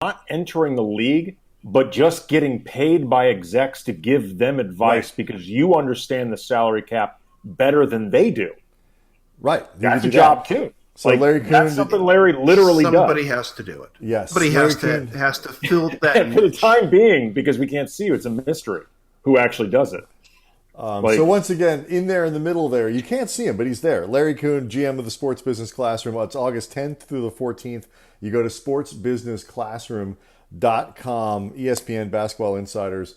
not entering the league, but just getting paid by execs to give them advice because you understand the salary cap better than they do. Right. That's a job too. So Larry Coon, that's something Larry literally somebody does. has to do it. Yes. Somebody has to fill that for the time being, because we can't see you, it's a mystery who actually does it. So once again, in there in the middle there, you can't see him, but he's there. Larry Coon, GM of the Sports Business Classroom. It's August 10th through the 14th. You go to sportsbusinessclassroom.com, ESPN Basketball Insiders.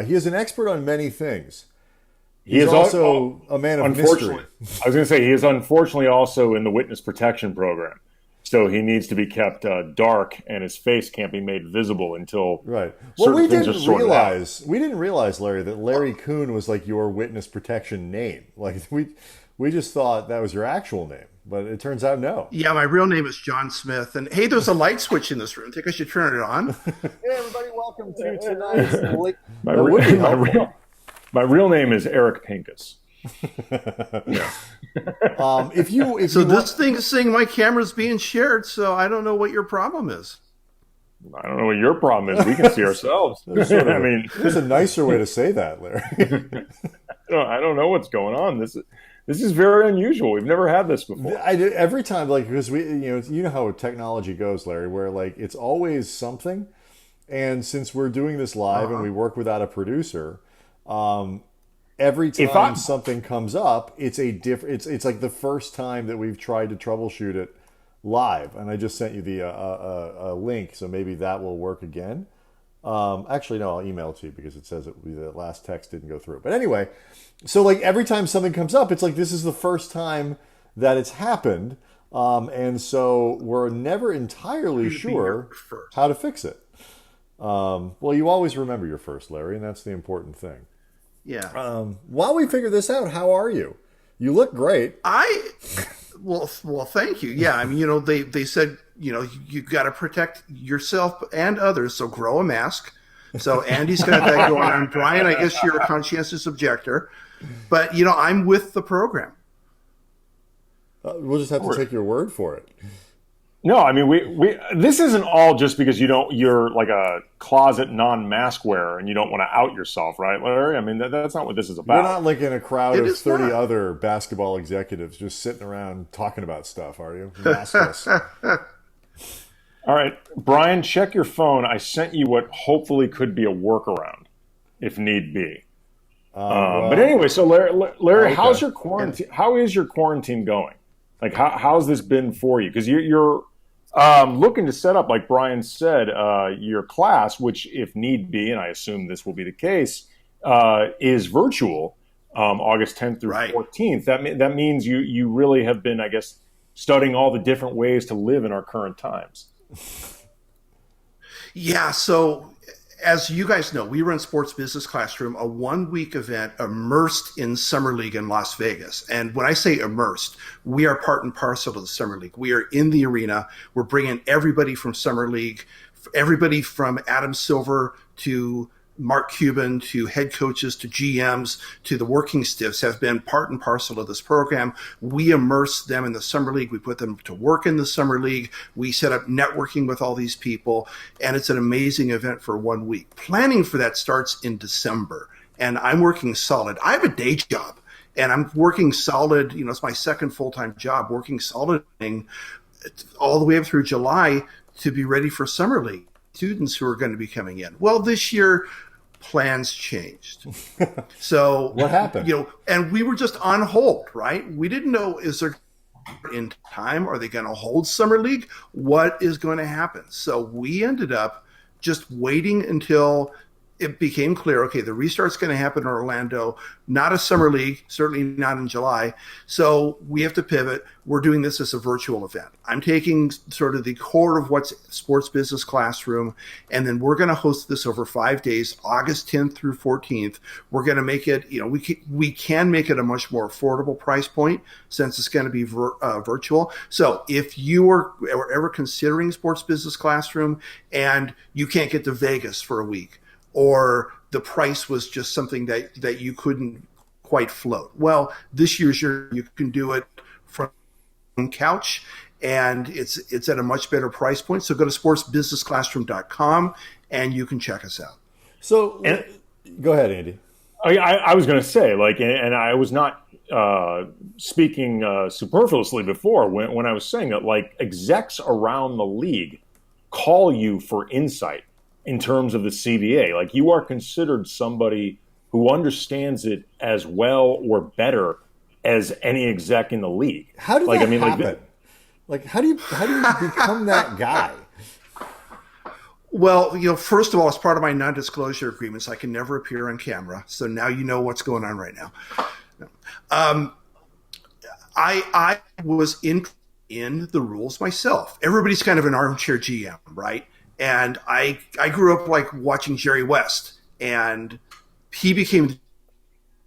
He is an expert on many things. He is also a man of mystery. I was going to say, he is unfortunately also in the witness protection program. So he needs to be kept dark, and his face can't be made visible until we didn't realize, Larry, that Larry Coon was like your witness protection name. Like we just thought that was your actual name, but it turns out no. Yeah, my real name is John Smith, and hey, there's a light switch in this room. I think I should turn it on. Hey, everybody, welcome to tonight's my real name is Eric Pincus. This thing is saying my camera's being shared, so I don't know what your problem is. I don't know what your problem is. We can see ourselves. There's a nicer way to say that, Larry. I don't know what's going on. This is very unusual. We've never had this before. Every time, because you know how technology goes, Larry, where it's always something. And since we're doing this live and we work without a producer, every time something comes up, it's like the first time that we've tried to troubleshoot it live. And I just sent you the a link, so maybe that will work again. Actually, no, I'll email it to you because it says the last text didn't go through. But anyway, so every time something comes up, it's like this is the first time that it's happened. And so we're never entirely sure how to fix it. Well, you always remember your first, Larry, and that's the important thing. Yeah. While we figure this out, how are you? You look great. Well, thank you. Yeah, I mean, they said, you got to protect yourself and others, so grow a mask. So Andy's got that going on. Brian, I guess you're a conscientious objector, but I'm with the program. We'll just have to take your word for it. No, I mean, we this isn't all just because you're like a closet non-mask wearer and you don't want to out yourself, right, Larry? I mean, that's not what this is about. You're not like in a crowd of 30 other basketball executives just sitting around talking about stuff, are you? Maskless. All right, Brian, check your phone. I sent you what hopefully could be a workaround, if need be. But anyway, so Larry, how's your quarantine? How is your quarantine going? Like, how's this been for you? Because you're looking to set up, like Brian said, your class, which, if need be, and I assume this will be the case, is virtual, August 10th through 14th. That means you really have been, I guess, studying all the different ways to live in our current times. Yeah, so as you guys know, we run Sports Business Classroom, a 1-week event immersed in Summer League in Las Vegas. And when I say immersed, we are part and parcel of the Summer League. We are in the arena. We're bringing everybody from Summer League, everybody from Adam Silver to Mark Cuban to head coaches to GMs to the working stiffs have been part and parcel of this program. We immerse them in the Summer League. We put them to work in the Summer League. We set up networking with all these people, and it's an amazing event for 1 week. Planning for that starts in December, and I'm working solid. I have a day job, and I'm working solid. It's my second full-time job, working solid all the way up through July to be ready for Summer League students who are going to be coming in. Well, this year, plans changed. So what happened? And we were just on hold, right? We didn't know, is there in time? Are they going to hold Summer League? What is going to happen? So we ended up just waiting until it became clear, okay, the restart's going to happen in Orlando, not a Summer League, certainly not in July. So we have to pivot. We're doing this as a virtual event. I'm taking sort of the core of what's Sports Business Classroom, and then we're going to host this over 5 days, August 10th through 14th. We're going to make it, we can make it a much more affordable price point since it's going to be virtual. So if you are ever considering Sports Business Classroom and you can't get to Vegas for a week, or the price was just something that you couldn't quite float. Well, this year's year, you can do it from couch, and it's at a much better price point. So go to sportsbusinessclassroom.com and you can check us out. So go ahead, Andy. I was going to say, like, and I was not speaking superfluously before when I was saying that, like, execs around the league call you for insight in terms of the CBA. Like, you are considered somebody who understands it as well or better as any exec in the league. How does that happen? Like, how do you become that guy? Well, first of all, as part of my non-disclosure agreements, I can never appear on camera. So now you know what's going on right now. I was in the rules myself. Everybody's kind of an armchair GM, right? And I grew up like watching Jerry West, and he became,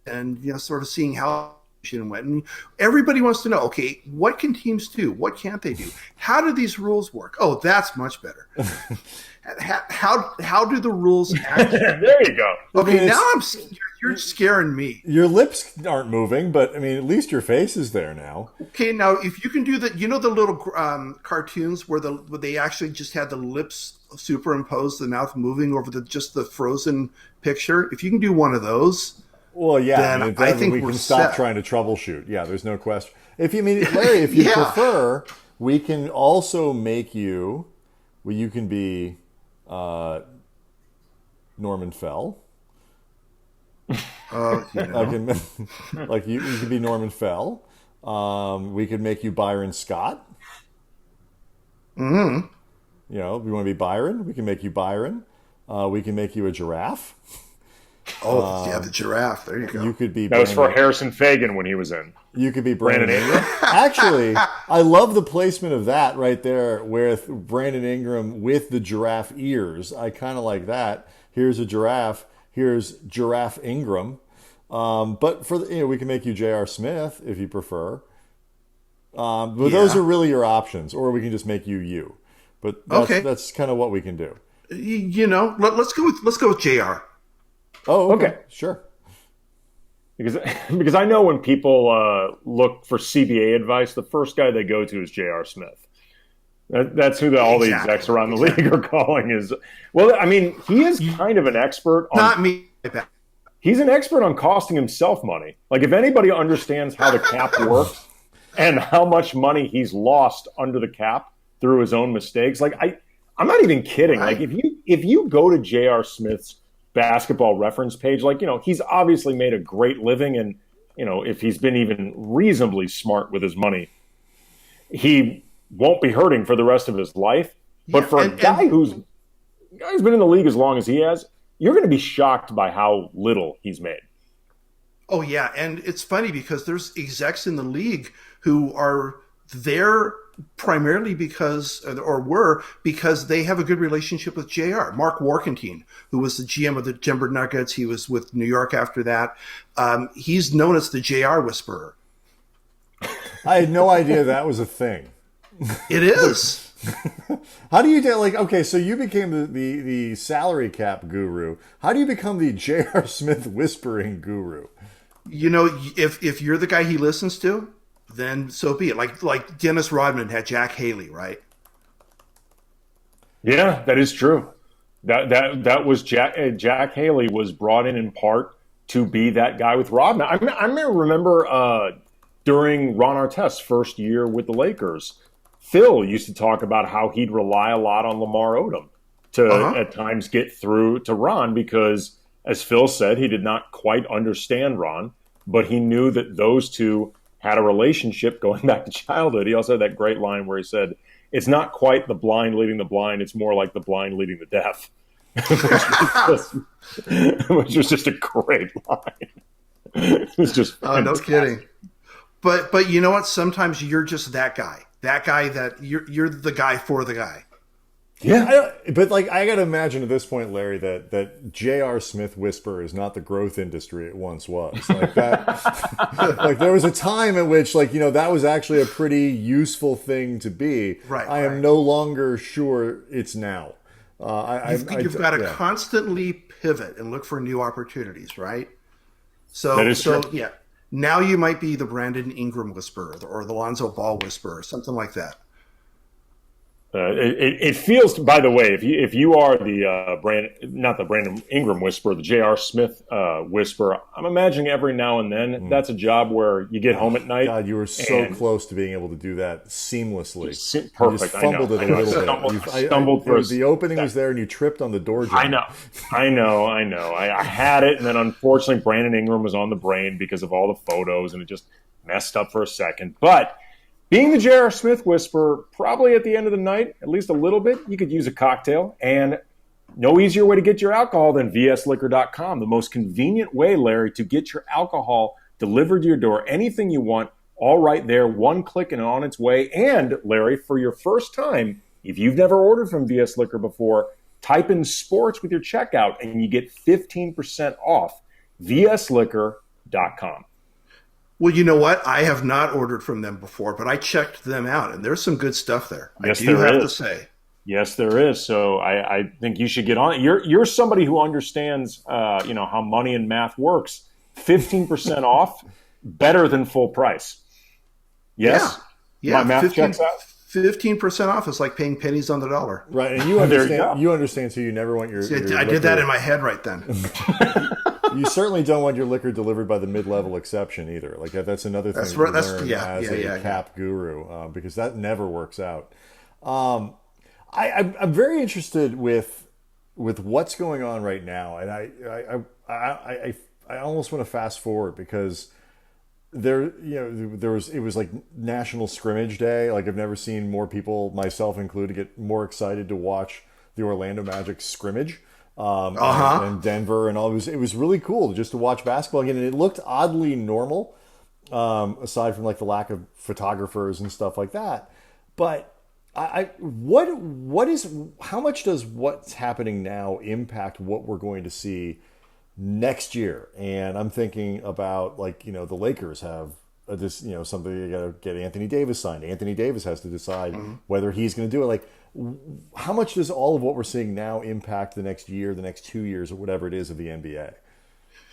and sort of seeing how it went. And everybody wants to know, okay, what can teams do? What can't they do? How do these rules work? Oh, that's much better. How do the rules actually? There you go. Okay, now you're scaring me. Your lips aren't moving, but I mean, at least your face is there now. Okay, now if you can do that, the little cartoons where they actually just had the lips superimposed, the mouth moving over just the frozen picture. If you can do one of those, well, yeah, then I think we we're can stop set. trying to troubleshoot. Yeah, there's no question. Larry, if you prefer, we can also make you. Well, you can be Norman Fell. You can be Norman Fell. We could make you Byron Scott. Mm-hmm. We want to be Byron. We can make you Byron. We can make you a giraffe. Oh, the giraffe. There you go. You could be. That was for Harrison Fagan when he was in. You could be Brandon Ingram. Actually, I love the placement of that right there with Brandon Ingram with the giraffe ears. I kind of like that. Here's a giraffe. Here's Giraffe Ingram. But for we can make you J.R. Smith if you prefer. But those are really your options, or we can just make you. But that's kind of what we can do. Let's go with J.R. Oh, okay. Sure. Because I know when people look for CBA advice, the first guy they go to is J.R. Smith. That's who all the execs around the league are calling. Well, I mean, he is kind of an expert on. Not me. He's an expert on costing himself money. Like, if anybody understands how the cap works and how much money he's lost under the cap through his own mistakes, like I'm not even kidding. Like, if you go to J.R. Smith's basketball reference page, like, he's obviously made a great living, and if he's been even reasonably smart with his money, he won't be hurting for the rest of his life. But for a guy who's been in the league as long as he has, you're going to be shocked by how little he's made. Oh yeah, and it's funny because there's execs in the league who are there primarily because they have a good relationship with JR. Mark Warkentine, who was the GM of the Denver Nuggets, he was with New York after that. He's known as the JR Whisperer. I had no idea that was a thing. It is. How do you okay, so you became the salary cap guru. How do you become the J.R. Smith whispering guru? If you're the guy he listens to, then so be it. Like Dennis Rodman had Jack Haley, right? Yeah, that is true. That was Jack Haley was brought in part to be that guy with Rodman. I remember during Ron Artest's first year with the Lakers, Phil used to talk about how he'd rely a lot on Lamar Odom to at times get through to Ron because, as Phil said, he did not quite understand Ron, but he knew that those two had a relationship going back to childhood. He also had that great line where he said, "It's not quite the blind leading the blind, it's more like the blind leading the deaf," which was just a great line. It was just no kidding. But you know what? Sometimes you're just that guy that you're the guy for the guy. Yeah, but I got to imagine at this point, Larry, that J.R. Smith whisper is not the growth industry it once was. Like that, there was a time at which, that was actually a pretty useful thing to be. Right. I am no longer sure it's now. You've got to constantly pivot and look for new opportunities, right? That is true. Yeah. Now you might be the Brandon Ingram whisperer or the Lonzo Ball whisperer, something like that. It feels, by the way, if you are the not the Brandon Ingram whisperer, the J.R. Smith whisperer, I'm imagining every now and then that's a job where you get home at night. God, you were so close to being able to do that seamlessly. Perfect. You just fumbled it a little bit. Stumbled for the opening was there, and you tripped on the door jam. I know. I had it, and then unfortunately, Brandon Ingram was on the brain because of all the photos, and it just messed up for a second. But being the J.R. Smith whisperer, probably at the end of the night, at least a little bit, you could use a cocktail. And no easier way to get your alcohol than vsliquor.com. The most convenient way, Larry, to get your alcohol delivered to your door. Anything you want, all right there, one click and on its way. And, Larry, for your first time, if you've never ordered from VS Liquor before, type in sports with your checkout and you get 15% off. vsliquor.com. Well, you know what? I have not ordered from them before, but I checked them out, and there's some good stuff there. Yes, I do have to say. Yes, there is. So I think you should get on it. You're somebody who understands, how money and math works. 15% off, better than full price. Yes? Yeah. My math checks out. 15% off is like paying pennies on the dollar. Right, and you understand. You understand, so you never want your. I did that in my head right then. You certainly don't want your liquor delivered by the mid-level exception either. Like that's another thing. As a cap guru, because that never works out. I'm very interested with what's going on right now, and I almost want to fast forward because it was like National Scrimmage Day. Like I've never seen more people, myself included, get more excited to watch the Orlando Magic scrimmage. And Denver and all. It was really cool just to watch basketball again, and it looked oddly normal, aside from like the lack of photographers and stuff like that. But how much does what's happening now impact what we're going to see next year? And I'm thinking about the Lakers have something, they got to get Anthony Davis signed. Anthony Davis has to decide whether he's going to do it. Like, how much does all of what we're seeing now impact the next year, the next 2 years, or whatever it is of the NBA?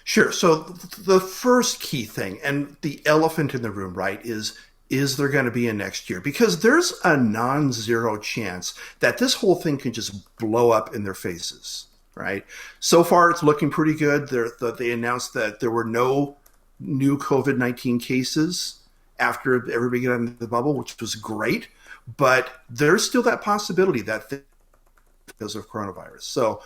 Sure. So the first key thing, and the elephant in the room, right, is there going to be a next year? Because there's a non-zero chance that this whole thing can just blow up in their faces, right? So far, it's looking pretty good. They announced that there were no new COVID-19 cases after everybody got into the bubble, which was great. But there's still that possibility that because of coronavirus. So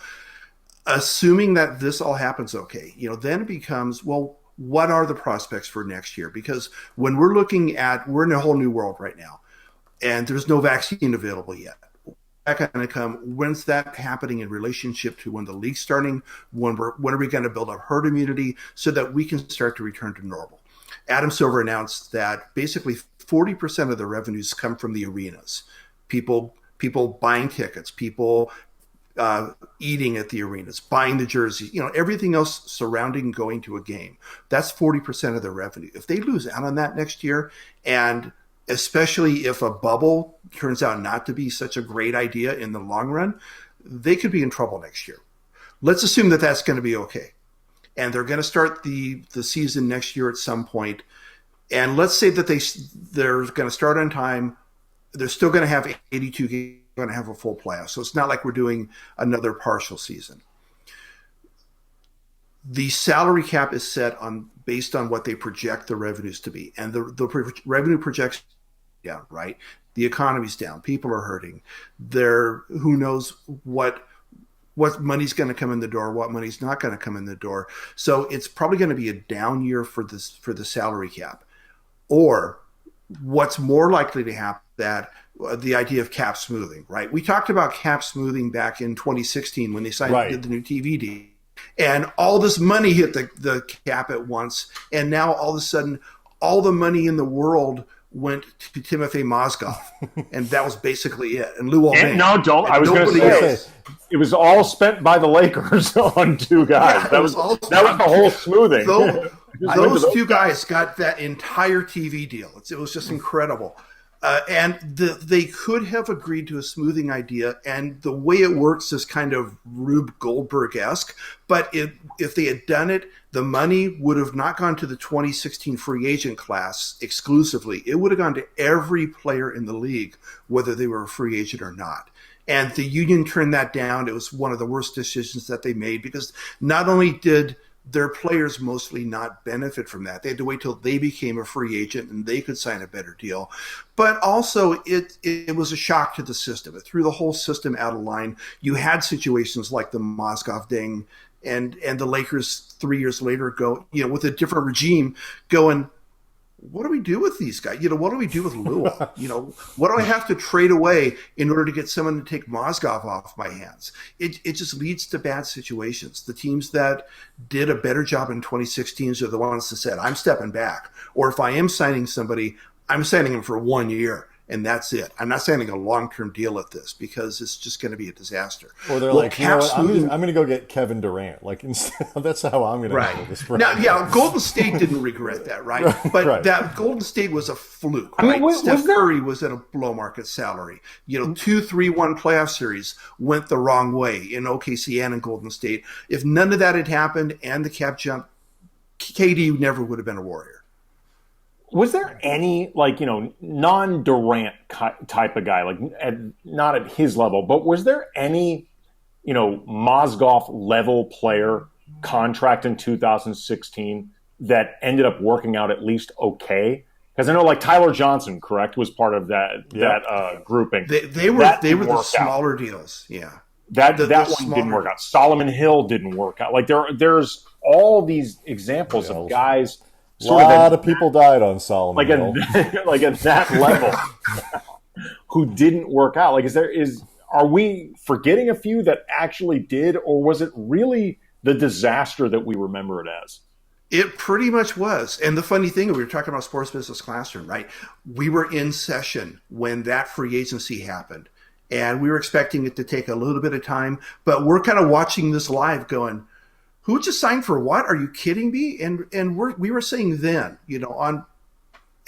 assuming that this all happens okay, then it becomes, well, what are the prospects for next year? Because when we're in a whole new world right now, and there's no vaccine available yet. That's going to come. When's that happening in relationship to when the league's starting? When are we going to build up herd immunity so that we can start to return to normal? Adam Silver announced that basically 40% of the revenues come from the arenas. People buying tickets, people eating at the arenas, buying the jersey, everything else surrounding going to a game. That's 40% of their revenue. If they lose out on that next year, and especially if a bubble turns out not to be such a great idea in the long run, they could be in trouble next year. Let's assume that that's going to be okay. And they're going to start the season next year at some point. And let's say that they're going to start on time. They're still going to have 82 games, going to have a full playoff. So it's not like we're doing another partial season. The salary cap is set based on what they project the revenues to be. And the revenue projects down, right? The economy's down. People are hurting. Who knows what money's going to come in the door, what money's not going to come in the door. So it's probably going to be a down year for the salary cap. Or what's more likely to happen, that the idea of cap smoothing, right? We talked about cap smoothing back in 2016 when they did the new TV deal. And all this money hit the cap at once. And now all of a sudden, all the money in the world went to Timofey Mozgov. And that was basically it. And Lou Almain. No, don't. I was going to say, it was all spent by the Lakers on two guys. Yeah, that was the whole smoothing. Those two guys got that entire TV deal. It was just incredible. They could have agreed to a smoothing idea, and the way it works is kind of Rube Goldberg-esque. But if they had done it, the money would have not gone to the 2016 free agent class exclusively. It would have gone to every player in the league, whether they were a free agent or not. And the union turned that down. It was one of the worst decisions that they made, because not only did their players mostly not benefit from that, they had to wait till they became a free agent and they could sign a better deal. But also it was a shock to the system. It threw the whole system out of line. You had situations like the Mozgov ding, and the Lakers 3 years later go, with a different regime, going, what do we do with these guys? What do we do with Lua? What do I have to trade away in order to get someone to take Mozgov off my hands? It just leads to bad situations. The teams that did a better job in 2016 are the ones that said, I'm stepping back. Or if I am signing somebody, I'm signing him for 1 year. And that's it. I'm not signing a long-term deal at this, because it's just going to be a disaster. Or they're like, you know what, I'm going to go get Kevin Durant. Like, instead, that's how I'm going to handle this. Now, yeah, Golden State didn't regret that, right? But that Golden State was a fluke, right? Steph Curry was at a below market salary. 2-3-1 playoff series went the wrong way in OKC and in Golden State. If none of that had happened and the cap jump, KD never would have been a Warrior. Was there any, non-Durant type of guy, not at his level, but was there any, Mozgov level player contract in 2016 that ended up working out at least okay? Because I know, Tyler Johnson, correct, was part of that grouping. They were the smaller deals, yeah. That one didn't work out. Solomon Hill didn't work out. There's all these examples of guys. A lot of people died on Solomon Hill. At that level, who didn't work out. Are we forgetting a few that actually did, or was it really the disaster that we remember it as? It pretty much was. And the funny thing, we were talking about Sports Business Classroom, right? We were in session when that free agency happened, and we were expecting it to take a little bit of time, but we're kind of watching this live going, who just signed for what? Are you kidding me? And we were saying then,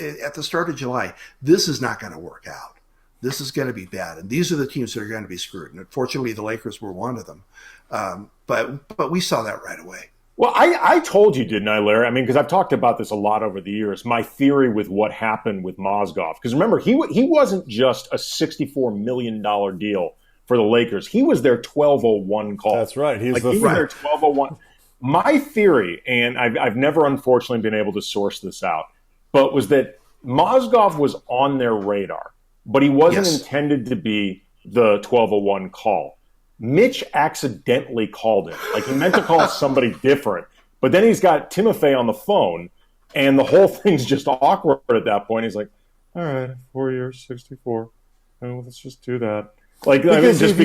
at the start of July, this is not going to work out. This is going to be bad. And these are the teams that are going to be screwed. And unfortunately, the Lakers were one of them. But we saw that right away. Well, I told you, didn't I, Larry? I mean, because I've talked about this a lot over the years, my theory with what happened with Mozgov. Because remember, he wasn't just a $64 million deal for the Lakers. He was their 1201 call. That's right. He was their 1201. My theory, and I've never unfortunately been able to source this out, but was that Mozgov was on their radar, but he wasn't intended to be the 1201 call. Mitch accidentally called him. He meant to call somebody different, but then he's got Timofey on the phone, and the whole thing's just awkward at that point. He's like, all right, 4 years, 64. Oh, let's just do that. Because if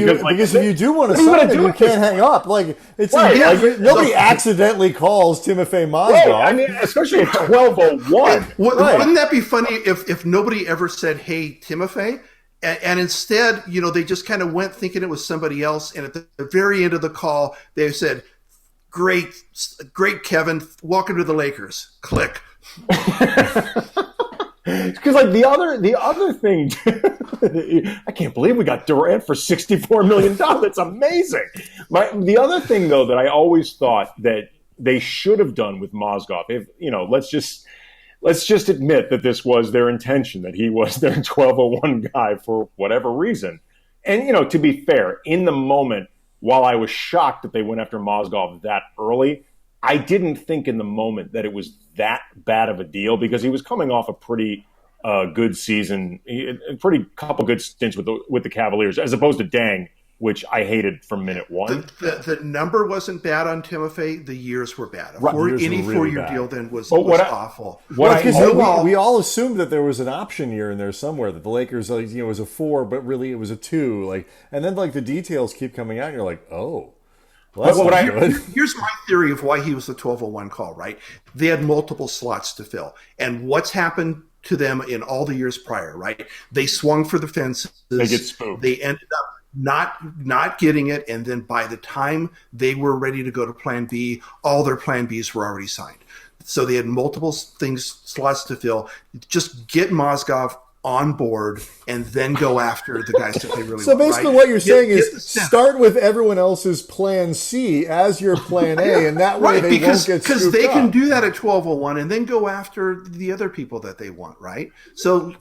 you do want to sign him, you can't hang up. Nobody accidentally calls Timofey Mozgov. Right. I mean, especially at 1201. Wouldn't that be funny if nobody ever said, "Hey, Timofey," and instead, they just kind of went thinking it was somebody else, and at the very end of the call, they said, "Great, Kevin, welcome to the Lakers." Click. Because the other thing, I can't believe we got Durant for $64 million. That's amazing. The other thing, though, that I always thought that they should have done with Mozgov, let's just admit that this was their intention, that he was their 1201 guy for whatever reason. And to be fair, in the moment, while I was shocked that they went after Mozgov that early, I didn't think in the moment that it was that bad of a deal, because he was coming off a pretty good season, a pretty couple good stints with the Cavaliers, as opposed to Dang, which I hated from minute one. The number wasn't bad on Timofey. The years were bad. Any 4-year deal then was awful. We all assumed that there was an option year in there somewhere, that the Lakers was a 4, but really it was a 2. And then the details keep coming out, and you're like, oh. Well, here's my theory of why he was the 1201 call, right? They had multiple slots to fill. And what's happened to them in all the years prior, right? They swung for the fences. They get spooked. They ended up not getting it. And then by the time they were ready to go to plan B, all their plan Bs were already signed. So they had multiple slots to fill. Just get Mozgov, on board, and then go after the guys that they really so want. basically right? what you're saying is start with everyone else's plan C as your plan A, and that way they won't get because scooped they can up. do that at 1201 and then go after the other people that they want, right? So,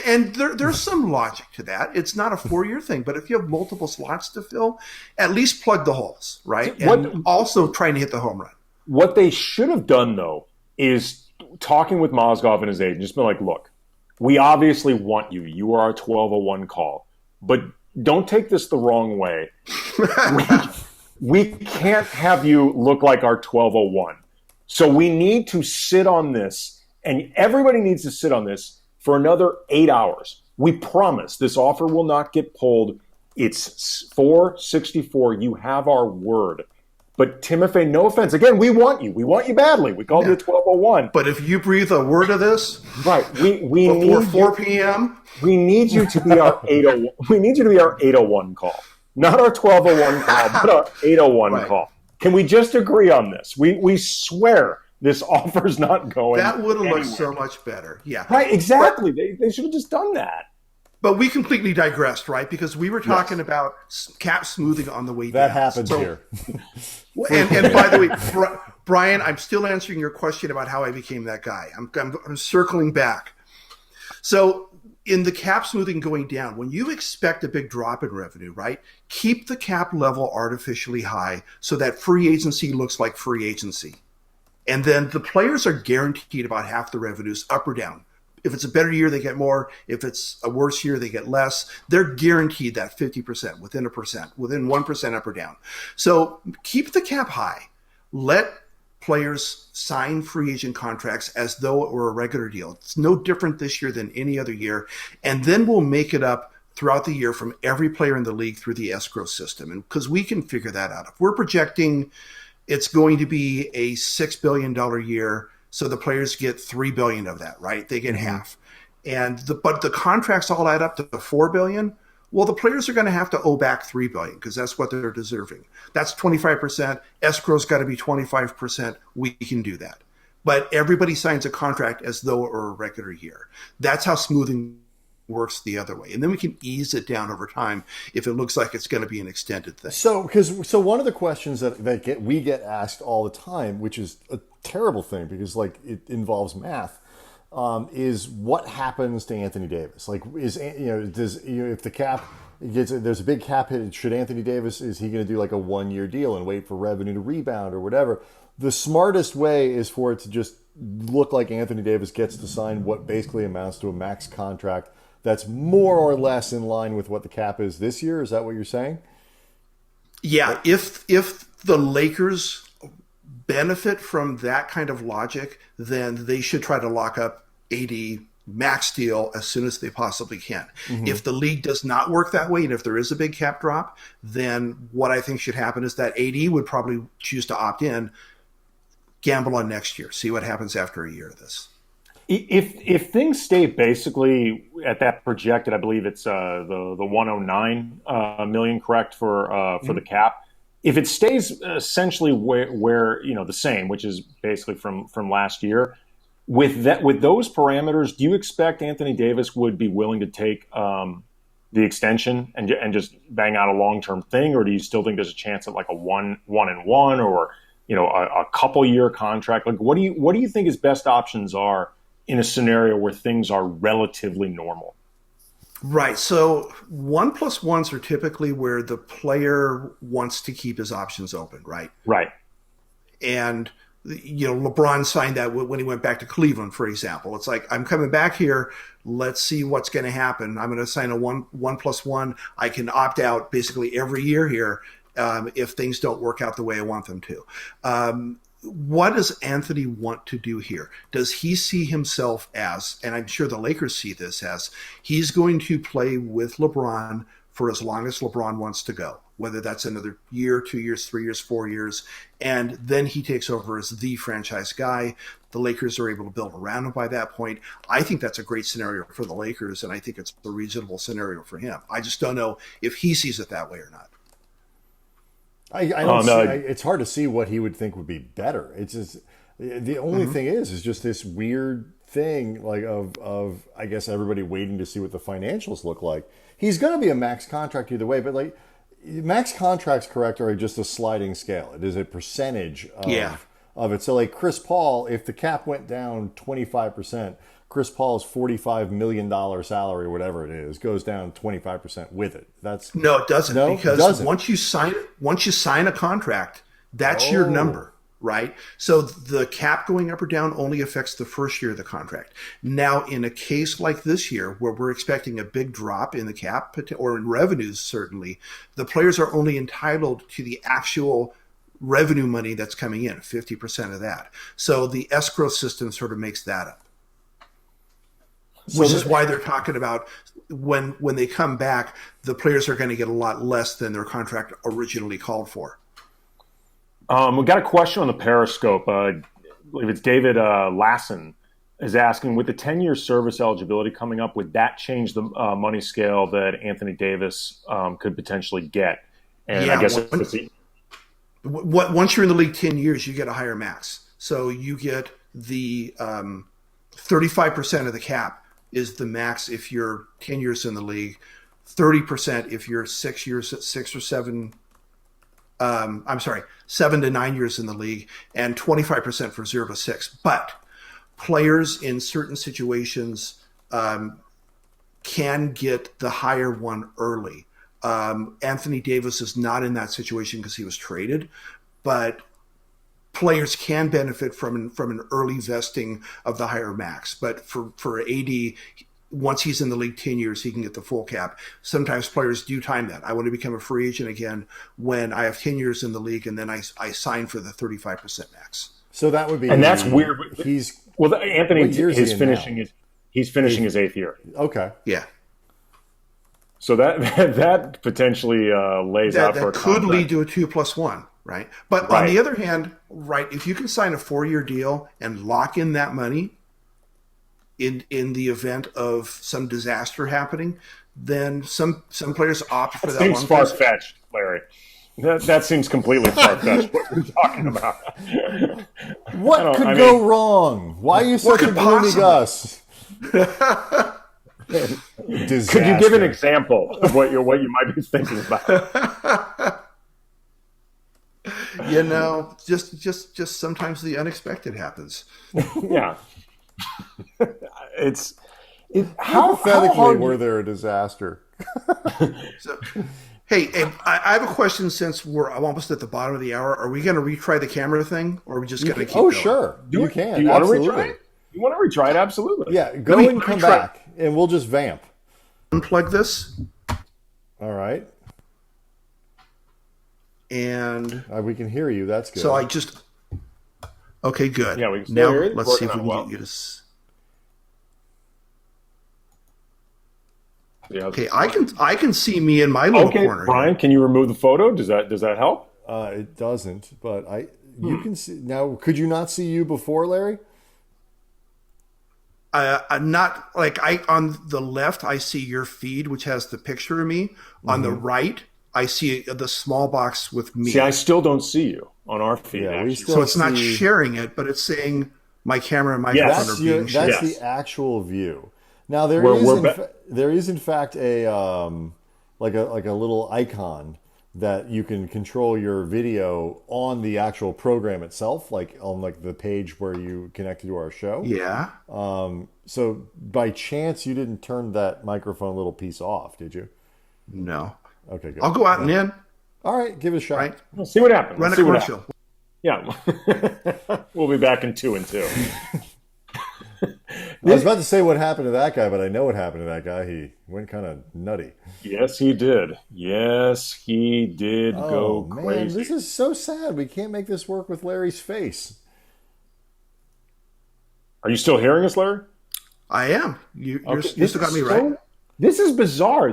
and there's some logic to that. It's not a 4-year thing, but if you have multiple slots to fill, at least plug the holes, right? And also trying to hit the home run. What they should have done, though, is talking with Mozgov and his agent, just been like, look, we obviously want you. You are our 1201 call. But don't take this the wrong way. we can't have you look like our 1201. So we need to sit on this, and everybody needs to sit on this for another 8 hours. We promise this offer will not get pulled. It's 464. You have our word. But Timofey, no offense. Again, we want you. We want you badly. We called you a 1201. But if you breathe a word of this, right? We before need 4 p.m. We need you to be our 801. We need you to be our 801 call, not our 1201 call, but our 801 call. Can we just agree on this? We swear this offer's not going. That would have looked so much better. Yeah. Right. Exactly. They should have just done that. But we completely digressed, right? Because we were talking about cap smoothing on the way down. That happens here. And by the way, Brian, I'm still answering your question about how I became that guy. I'm circling back. So in the cap smoothing going down, when you expect a big drop in revenue, right, keep the cap level artificially high so that free agency looks like free agency. And then the players are guaranteed about half the revenues, up or down. If it's a better year, they get more. If it's a worse year, they get less. They're guaranteed that 50%, within 1% up or down. So keep the cap high. Let players sign free agent contracts as though it were a regular deal. It's no different this year than any other year. And then we'll make it up throughout the year from every player in the league through the escrow system. And because we can figure that out. If we're projecting it's going to be a $6 billion year, so the players get $3 billion of that, right? They get half. But the contracts all add up to $4 billion. Well, the players are going to have to owe back $3 billion because that's what they're deserving. That's 25%. Escrow's got to be 25%. We can do that. But everybody signs a contract as though it were a regular year. That's how smoothing works the other way. And then we can ease it down over time if it looks like it's going to be an extended thing. So one of the questions that we get asked all the time, which is a terrible thing because like it involves math, is what happens to Anthony Davis? Like if the cap there's a big cap hit, should Anthony Davis, is he going to do like a 1-year deal and wait for revenue to rebound or whatever? The smartest way is for it to just look like Anthony Davis gets to sign what basically amounts to a max contract that's more or less in line with what the cap is this year. Is that what you're saying? Yeah. If the Lakers benefit from that kind of logic, then they should try to lock up AD max deal as soon as they possibly can. Mm-hmm. If the league does not work that way, and if there is a big cap drop, then what I think should happen is that AD would probably choose to opt in, gamble on next year, see what happens after a year of this. If things stay basically at that projected, I believe it's the 109 million, correct, for the cap. If it stays essentially where the same, which is basically from last year, with those parameters, do you expect Anthony Davis would be willing to take the extension and just bang out a long-term thing, or do you still think there's a chance at like a one and one, or a couple year contract? Like what do you think his best options are in a scenario where things are relatively normal? Right. So 1+1s are typically where the player wants to keep his options open, right? Right. And LeBron signed that when he went back to Cleveland, for example. It's like, I'm coming back here. Let's see what's going to happen. I'm going to sign a 1+1. I can opt out basically every year here if things don't work out the way I want them to. What does Anthony want to do here? Does he see himself as, and I'm sure the Lakers see this as, he's going to play with LeBron for as long as LeBron wants to go, whether that's another year, 2 years, 3 years, 4 years, and then he takes over as the franchise guy. The Lakers are able to build around him by that point. I think that's a great scenario for the Lakers, and I think it's a reasonable scenario for him. I just don't know if he sees it that way or not. I don't see, it's hard to see what he would think would be better. It's just, The only thing is just this weird thing like of I guess everybody waiting to see what the financials look like. He's going to be a max contract either way, but like max contracts, correct, are just a sliding scale. It is a percentage of it. So like Chris Paul, if the cap went down 25%, Chris Paul's $45 million salary, whatever it is, goes down 25% with it. That's no, it doesn't. No, because it doesn't. once you sign a contract, that's your number. Right? So the cap going up or down only affects the first year of the contract. Now, in a case like this year, where we're expecting a big drop in the cap or in revenues, certainly, the players are only entitled to the actual revenue money that's coming in, 50% of that. So the escrow system sort of makes that up. Which is why they're talking about when they come back, the players are going to get a lot less than their contract originally called for. We got a question on the Periscope. I believe it's David Lassen is asking, with the 10-year service eligibility coming up, would that change the money scale that Anthony Davis could potentially get? And I guess once you're in the league 10 years, you get a higher max. So you get the 35% of the cap is the max if you're 10 years in the league, 30% if you're 7 to 9 years in the league, and 25% for 0 to 6. But players in certain situations can get the higher one early. Anthony Davis is not in that situation because he was traded, but players can benefit from an early vesting of the higher max. But for AD, once he's in the league 10 years, he can get the full cap. Sometimes players do time that. I want to become a free agent again when I have 10 years in the league, and then I sign for the 35% max. So that would be, and that's weird. Anthony is finishing his 8th year. Okay. Yeah. So that potentially lays out for a could contract. lead to a 2+1, right? But on the other hand, right, if you can sign a 4-year deal and lock in that money in the event of some disaster happening, then some players opt for that. Seems far-fetched, Larry. That seems completely far-fetched. What you're talking about? What could go wrong? Why are you such a gloomy Gus? Could you give an example of what you might be thinking about? Just sometimes the unexpected happens. Yeah. Hypothetically, were there a disaster? So, hey, I have a question. Since I'm almost at the bottom of the hour, are we going to retry the camera thing, or are we just going to keep going? Sure. You can. Do you want to retry it? You want to retry it? Absolutely. Yeah, go and come back, and we'll just vamp. Unplug this. All right. And we can hear you. That's good. So okay, good. Yeah, we can now hear it. Let's see if we can get you to. Yeah, okay, I can see me in my little corner. Brian, can you remove the photo? Does that help? It doesn't, but you can see now. Could you not see you before, Larry? Not like on the left, I see your feed, which has the picture of me. On the right, I see the small box with me. See, I still don't see you on our feed. Yeah, so it's not sharing it, but it's saying my camera and microphone are being shared. That's the actual view. Now there is in fact a like a little icon that you can control your video on the actual program itself, like on the page where you connected to our show. Yeah. So by chance you didn't turn that microphone little piece off, did you? No. Okay, good. I'll go out and in. All right, give it a shot. Right. We'll see what happens. Run a commercial. Yeah. We'll be back in 2 and 2. I was about to say what happened to that guy, but I know what happened to that guy. He went kind of nutty. Yes, he did. Go crazy. Man, this is so sad. We can't make this work with Larry's face. Are you still hearing us, Larry? I am. You still got me right? This is bizarre.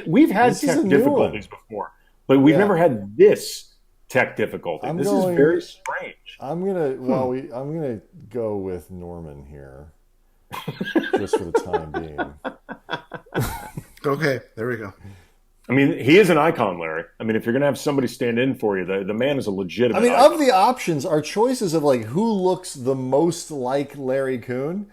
We've had tech difficulties before, but we've never had this tech difficulty. This is very strange. I'm gonna go with Norman here, just for the time being. Okay, there we go. I mean, he is an icon, Larry. I mean, if you're going to have somebody stand in for you, the man is a legitimate icon. Of the options, our choices of like who looks the most like Larry Coon,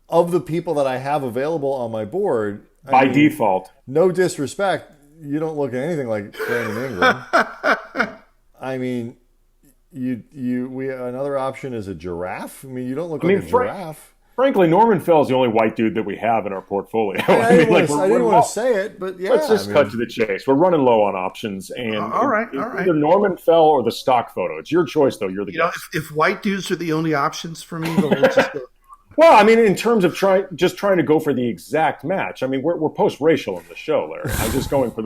of the people that I have available on my board, by default. No disrespect, you don't look anything like Brandon Ingram. I mean, another option is a giraffe. I mean, you don't look like a giraffe. Frankly, Norman Fell is the only white dude that we have in our portfolio. I didn't want to say it, but yeah. Let's just cut to the chase. We're running low on options, and all right. Either Norman Fell or the stock photo. It's your choice, though. You're the guy. If white dudes are the only options for me, then we'll just go. Well, I mean, in terms of trying to go for the exact match. I mean, we're post-racial in the show, Larry. I was just going for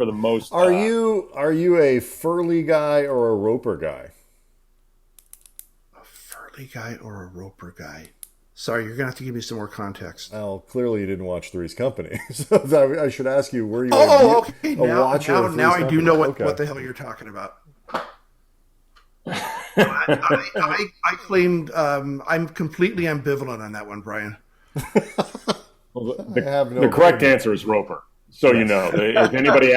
the most. Are you a Furley guy or a Roper guy? A Furley guy or a Roper guy? Sorry, you're going to have to give me some more context. Well, clearly you didn't watch Three's Company. So I should ask you, were you okay. watcher of Three's now I do know Okay. what the hell you're talking about. I claimed I'm completely ambivalent on that one, Brian. Well, the correct answer is Roper. So you know, if anybody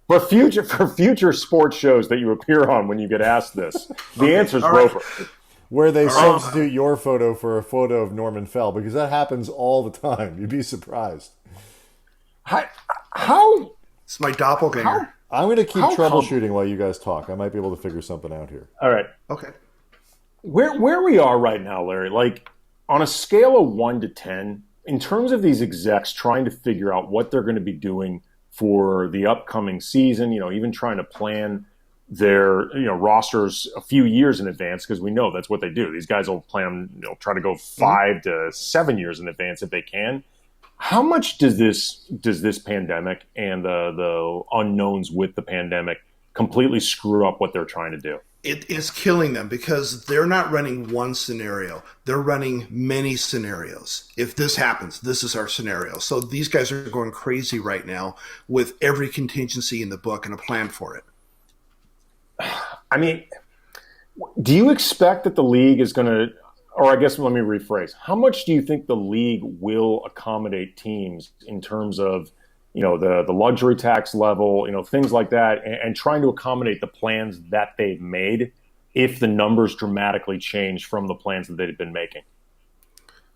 for future sports shows that you appear on when you get asked this, the answer is Roper. Where they substitute your photo for a photo of Norman Fell, because that happens all the time. You'd be surprised. How? It's my doppelganger. I'm going to keep troubleshooting while you guys talk. I might be able to figure something out here. All right. Okay. Where we are right now, Larry, like on a scale of 1 to 10, in terms of these execs trying to figure out what they're going to be doing for the upcoming season, even trying to plan their rosters a few years in advance, because we know that's what they do. These guys will plan, try to go 5 to 7 years in advance if they can. How much does this pandemic and the unknowns with the pandemic completely screw up what they're trying to do? It is killing them because they're not running one scenario. They're running many scenarios. If this happens, this is our scenario. So these guys are going crazy right now with every contingency in the book and a plan for it. I mean, do you expect that the league is going to, or I guess let me rephrase, how much do you think the league will accommodate teams in terms of, the luxury tax level, things like that, and trying to accommodate the plans that they've made if the numbers dramatically change from the plans that they've been making?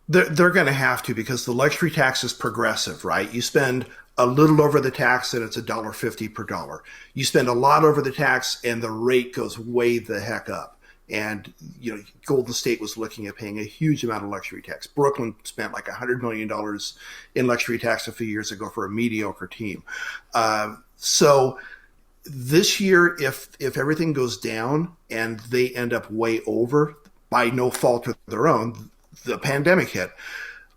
They're going to have to, because the luxury tax is progressive, right? You spend a little over the tax and it's $1.50 per dollar. You spend a lot over the tax and the rate goes way the heck up. And, Golden State was looking at paying a huge amount of luxury tax. Brooklyn spent like $100 million in luxury tax a few years ago for a mediocre team. So this year, if everything goes down and they end up way over by no fault of their own, the pandemic hit,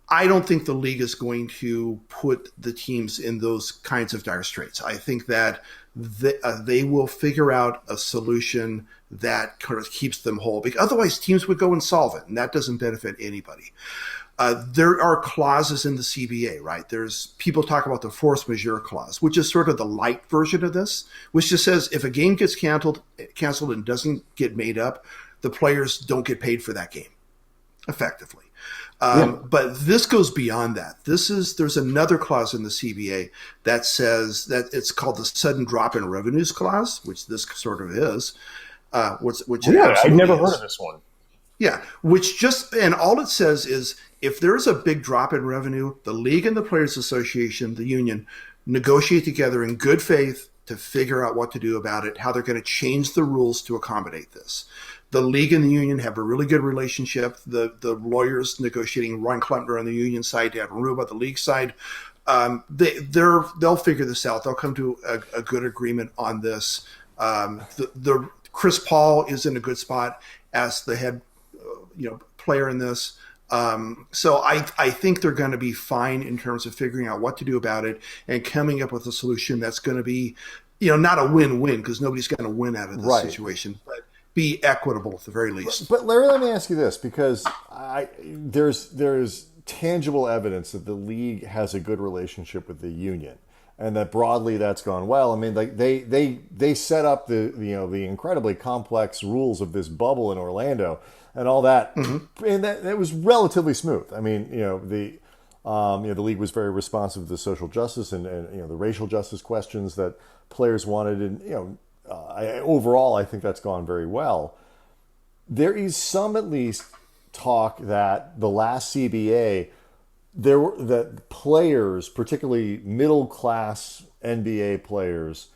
I don't think the league is going to put the teams in those kinds of dire straits. I think that they will figure out a solution that kind of keeps them whole, because otherwise teams would go insolvent, and that doesn't benefit anybody. There are clauses in the CBA, right? People talk about the force majeure clause, which is sort of the light version of this, which just says if a game gets canceled and doesn't get made up, the players don't get paid for that game, effectively. But this goes beyond that. There's another clause in the CBA that says that it's called the sudden drop in revenues clause, which this sort of is. I've never heard of this one. Yeah, and all it says is if there's a big drop in revenue, the league and the Players Association, the union, negotiate together in good faith to figure out what to do about it, how they're going to change the rules to accommodate this. The league and the union have a really good relationship. The lawyers negotiating, Ron Klempner on the union side, Dan Ruba on the league side, they'll figure this out. They'll come to a good agreement on this. The Chris Paul is in a good spot as the head, player in this. So I think they're going to be fine in terms of figuring out what to do about it and coming up with a solution that's going to be, not a win-win, because nobody's going to win out of this situation, but be equitable at the very least. But Larry, let me ask you this, because there's tangible evidence that the league has a good relationship with the union, and that broadly that's gone well. I mean, like they set up the incredibly complex rules of this bubble in Orlando and all that, and that was relatively smooth. I mean, The league was very responsive to the social justice and the racial justice questions that players wanted, and overall, I think that's gone very well. There is some, at least, talk that the last CBA, that players, particularly middle class NBA players,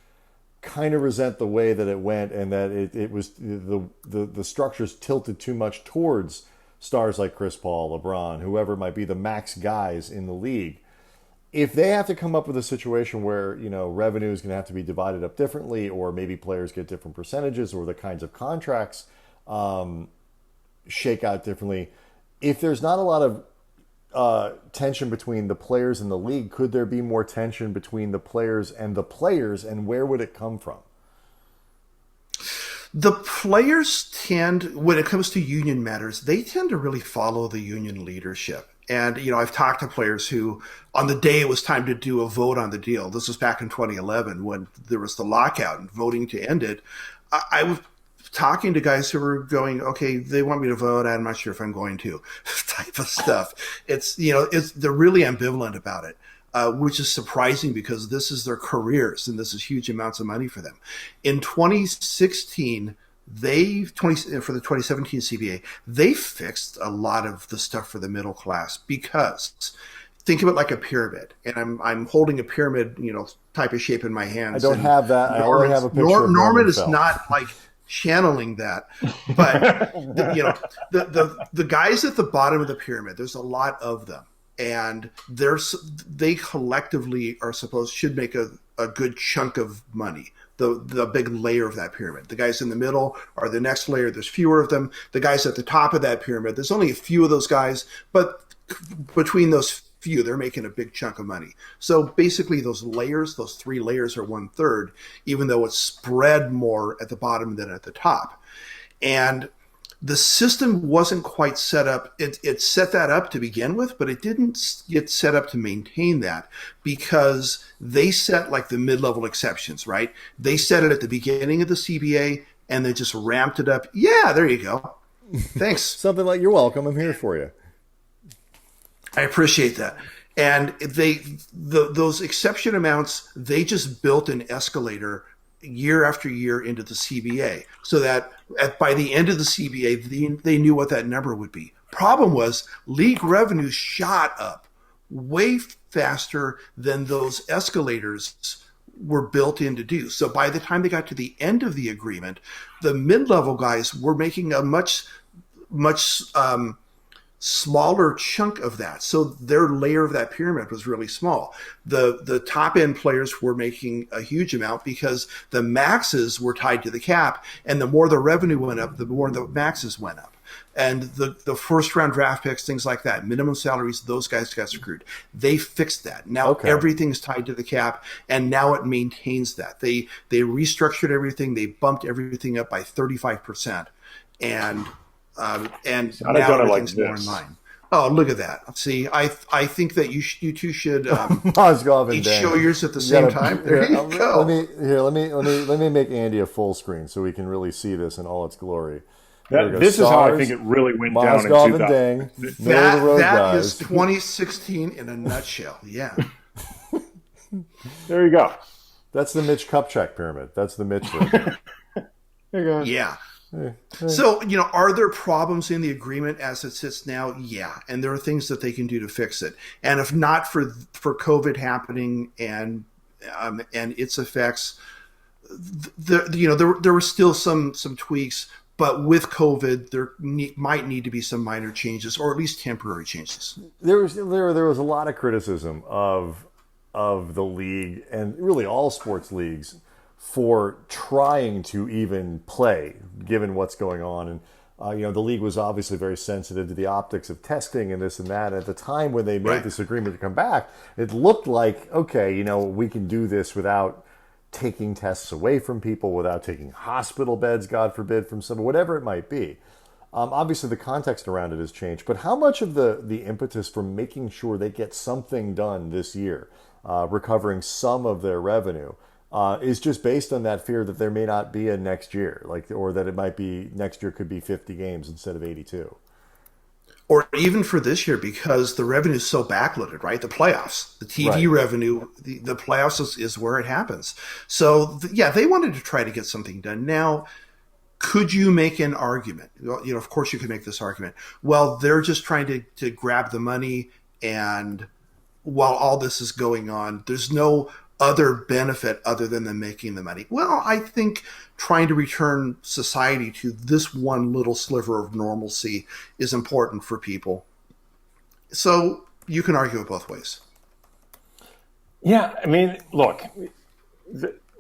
kind of resent the way that it went, and that it was the structures tilted too much towards stars like Chris Paul, LeBron, whoever might be the max guys in the league. If they have to come up with a situation where revenue is going to have to be divided up differently, or maybe players get different percentages, or the kinds of contracts shake out differently, if there's not a lot of tension between the players and the league, could there be more tension between the players, and where would it come from? The players tend, when it comes to union matters, they tend to really follow the union leadership. And, I've talked to players who, on the day it was time to do a vote on the deal, this was back in 2011 when there was the lockout and voting to end it, I was talking to guys who were going, okay, they want me to vote, I'm not sure if I'm going to, type of stuff. They're really ambivalent about it. Which is surprising because this is their careers and this is huge amounts of money for them. In 2016, for the 2017 CBA, they fixed a lot of the stuff for the middle class, because think of it like a pyramid, and I'm holding a pyramid, type of shape in my hands. I don't have that. I only have a picture of Norman is not like channeling that, but the guys at the bottom of the pyramid, there's a lot of them. And they collectively should make a good chunk of money, the big layer of that pyramid. The guys in the middle are the next layer. There's fewer of them. The guys at the top of that pyramid, there's only a few of those guys, but between those few, they're making a big chunk of money. So basically those 3 layers are 1/3, even though it's spread more at the bottom than at the top. And the system wasn't quite set up. It set that up to begin with, but it didn't get set up to maintain that, because they set like the mid-level exceptions, right? They set it at the beginning of the CBA and they just ramped it up. Yeah, there you go. Thanks. Something like, you're welcome, I'm here for you. I appreciate that. And those exception amounts, they just built an escalator year after year into the CBA, so that by the end of the CBA, they knew what that number would be. Problem was, league revenue shot up way faster than those escalators were built in to do. So by the time they got to the end of the agreement, the mid-level guys were making a much smaller chunk of that. So their layer of that pyramid was really small. The top end players were making a huge amount because the maxes were tied to the cap, and the more the revenue went up, the more the maxes went up. And the first round draft picks, things like that, minimum salaries, those guys got screwed. They fixed that. Now everything's tied to the cap, and now it maintains that. They restructured everything. They bumped everything up by 35%. And now everything's more in line. Oh, look at that! See, I think that you two should each show yours at the same time. There you go. Let me make Andy a full screen so we can really see this in all its glory. This is how I think it really went down in 2000. Dang, that is 2016 in a nutshell. Yeah. There you go. That's the Mitch Kupchak pyramid. That's the Mitch version. There you go. Yeah. So, are there problems in the agreement as it sits now? Yeah. And there are things that they can do to fix it. And if not for COVID happening and its effects, there were still some tweaks, but with COVID, there might need to be some minor changes, or at least temporary changes. There was a lot of criticism of the league, and really all sports leagues, for trying to even play, given what's going on. And, the league was obviously very sensitive to the optics of testing and this and that. At the time when they made this agreement to come back, it looked like, okay, we can do this without taking tests away from people, without taking hospital beds, God forbid, from someone, whatever it might be. Obviously, the context around it has changed. But how much of the impetus for making sure they get something done this year, recovering some of their revenue, is just based on that fear that there may not be a next year, or that it might be next year could be 50 games instead of 82. or even for this year, because the revenue is so backloaded, right? The playoffs, the TV revenue, the playoffs is where it happens. So yeah, they wanted to try to get something done. Now, could you make an argument? Well, of course you could make this argument. Well, they're just trying to grab the money, and while all this is going on, there's no other benefit other than them making the money. Well, I think trying to return society to this one little sliver of normalcy is important for people. So you can argue it both ways. Yeah, I mean, look,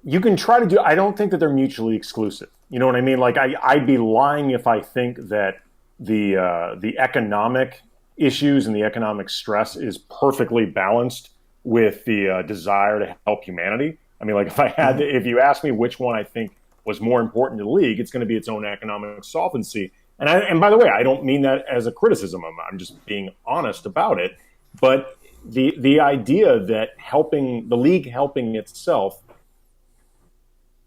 you can try to do. I don't think that they're mutually exclusive. You know what I mean? Like, I'd be lying if I think that the economic issues and the economic stress is perfectly balanced with the desire to help humanity. I mean, like, if I had to, if you ask me which one I think was more important to the league, it's going to be its own economic solvency. And by the way, I don't mean that as a criticism. I'm just being honest about it. But the idea that the league helping itself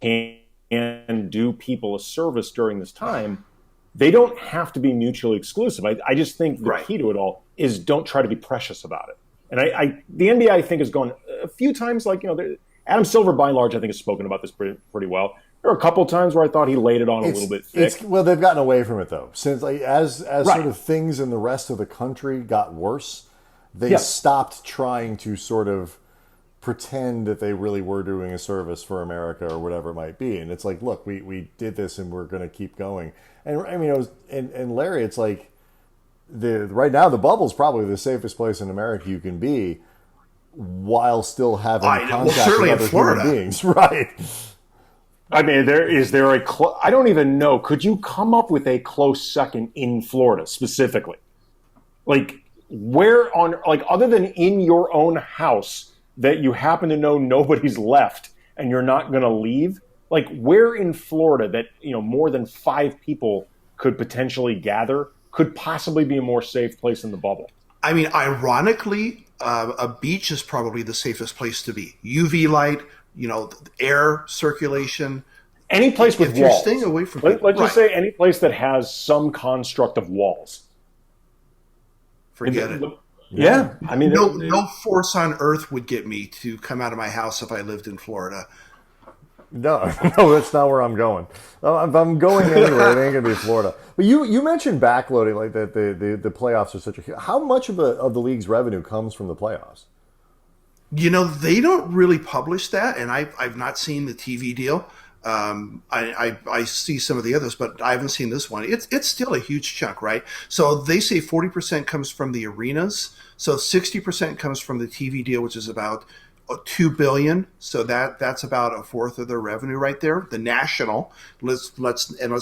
can do people a service during this time, they don't have to be mutually exclusive. I just think the key to it all is don't try to be precious about it. And the NBA, I think, has gone a few times, like, Adam Silver, by and large, I think, has spoken about this pretty well. There are a couple of times where I thought he laid it on a little bit thick. Well, they've gotten away from it, though. Since as sort of things in the rest of the country got worse, they stopped trying to sort of pretend that they really were doing a service for America or whatever it might be. And it's like, look, we did this and we're going to keep going. And I mean, and Larry, it's like right now the bubble's probably the safest place in America you can be while still having contact with other human beings. Right. I mean, I don't even know. Could you come up with a close second in Florida specifically? Like, where other than in your own house that you happen to know nobody's left and you're not going to leave? Like, where in Florida that, more than 5 people could potentially gather could possibly be a more safe place in the bubble? I mean, ironically, a beach is probably the safest place to be. UV light, air circulation. Any place with walls. If you're staying away from people. Let's just say any place that has some construct of walls. Forget it. Yeah. I mean, no force on earth would get me to come out of my house if I lived in Florida. No, that's not where I'm going. If I'm going anywhere, it ain't gonna be Florida. But you mentioned backloading, like that the playoffs are such a. How much of the league's revenue comes from the playoffs? They don't really publish that, and I've not seen the TV deal. I see some of the others, but I haven't seen this one. It's still a huge chunk, right? So they say 40% comes from the arenas, so 60% comes from the TV deal, which is about $2 billion. So that's about a fourth of their revenue right there. The national, let's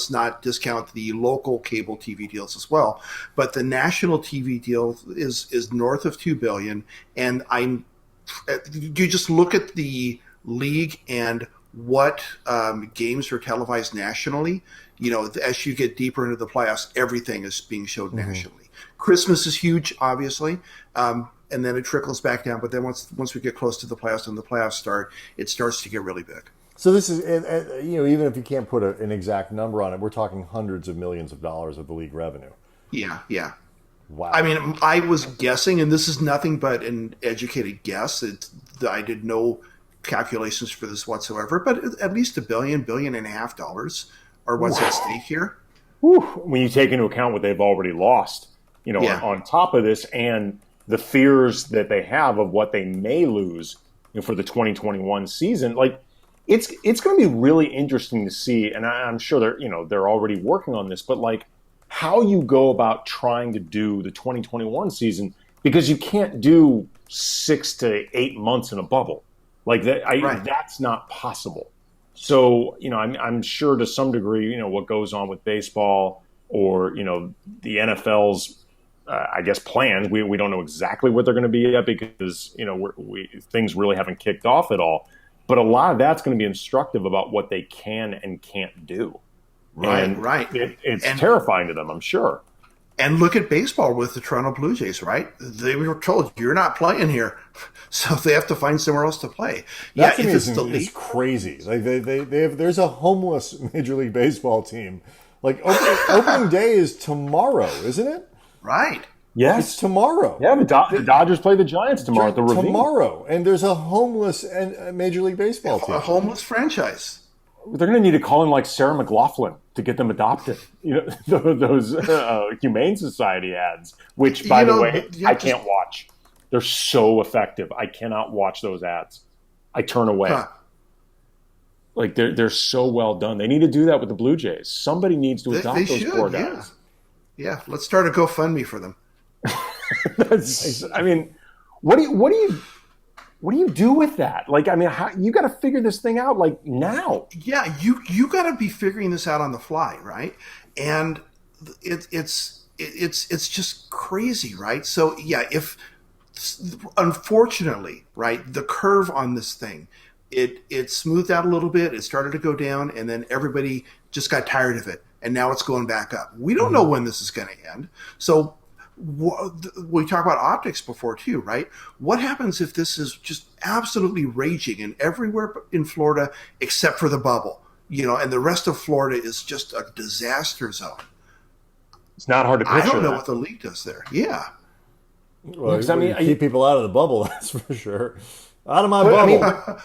not discount the local cable TV deals as well, but the national TV deal is north of $2 billion. And you just look at the league and what games are televised nationally. As you get deeper into the playoffs, everything is being showed nationally. Christmas is huge, obviously. And then it trickles back down. But then once we get close to the playoffs and the playoffs start, it starts to get really big. So this is, even if you can't put an exact number on it, we're talking hundreds of millions of dollars of the league revenue. Yeah. Wow. I mean, I was guessing, and this is nothing but an educated guess. I did no calculations for this whatsoever, but at least $1 billion and a half dollars are what's at stake here. Whew. When you take into account what they've already lost, on top of this, and the fears that they have of what they may lose for the 2021 season, like it's going to be really interesting to see. And I'm sure they're already working on this, but like how you go about trying to do the 2021 season, because you can't do 6 to 8 months in a bubble like that. That's not possible. So, I'm sure to some degree, what goes on with baseball or, the NFL's, I guess, plans. We don't know exactly what they're going to be yet because, things really haven't kicked off at all. But a lot of that's going to be instructive about what they can and can't do. Right. It's terrifying to them, I'm sure. And look at baseball with the Toronto Blue Jays, right? They were told, you're not playing here. So they have to find somewhere else to play. That's amazing. It's crazy. Like there's a homeless Major League Baseball team. Like opening day is tomorrow, isn't it? Right. Yes. It's tomorrow. Yeah, the Dodgers play the Giants tomorrow at the Ravine. Tomorrow. And there's a homeless Major League Baseball team. A homeless franchise. They're going to need to call in like Sarah McLachlan to get them adopted. Those Humane Society ads, which, by the way, I can't watch. They're so effective. I cannot watch those ads. I turn away. Huh. Like they're so well done. They need to do that with the Blue Jays. Somebody needs to adopt those poor guys. Yeah, let's start a GoFundMe for them. I mean, what do you do with that? Like, I mean, you got to figure this thing out like now. Yeah, you got to be figuring this out on the fly, right? And it's just crazy, right? So yeah, if unfortunately, right, the curve on this thing, it smoothed out a little bit. It started to go down, and then everybody just got tired of it, and now it's going back up. We don't know when this is going to end. So we talked about optics before too, right? What happens if this is just absolutely raging and everywhere in Florida except for the bubble, and the rest of Florida is just a disaster zone? It's not hard to picture. I don't know what the league does there. Yeah. Well, keep people out of the bubble, that's for sure. Out of my bubble.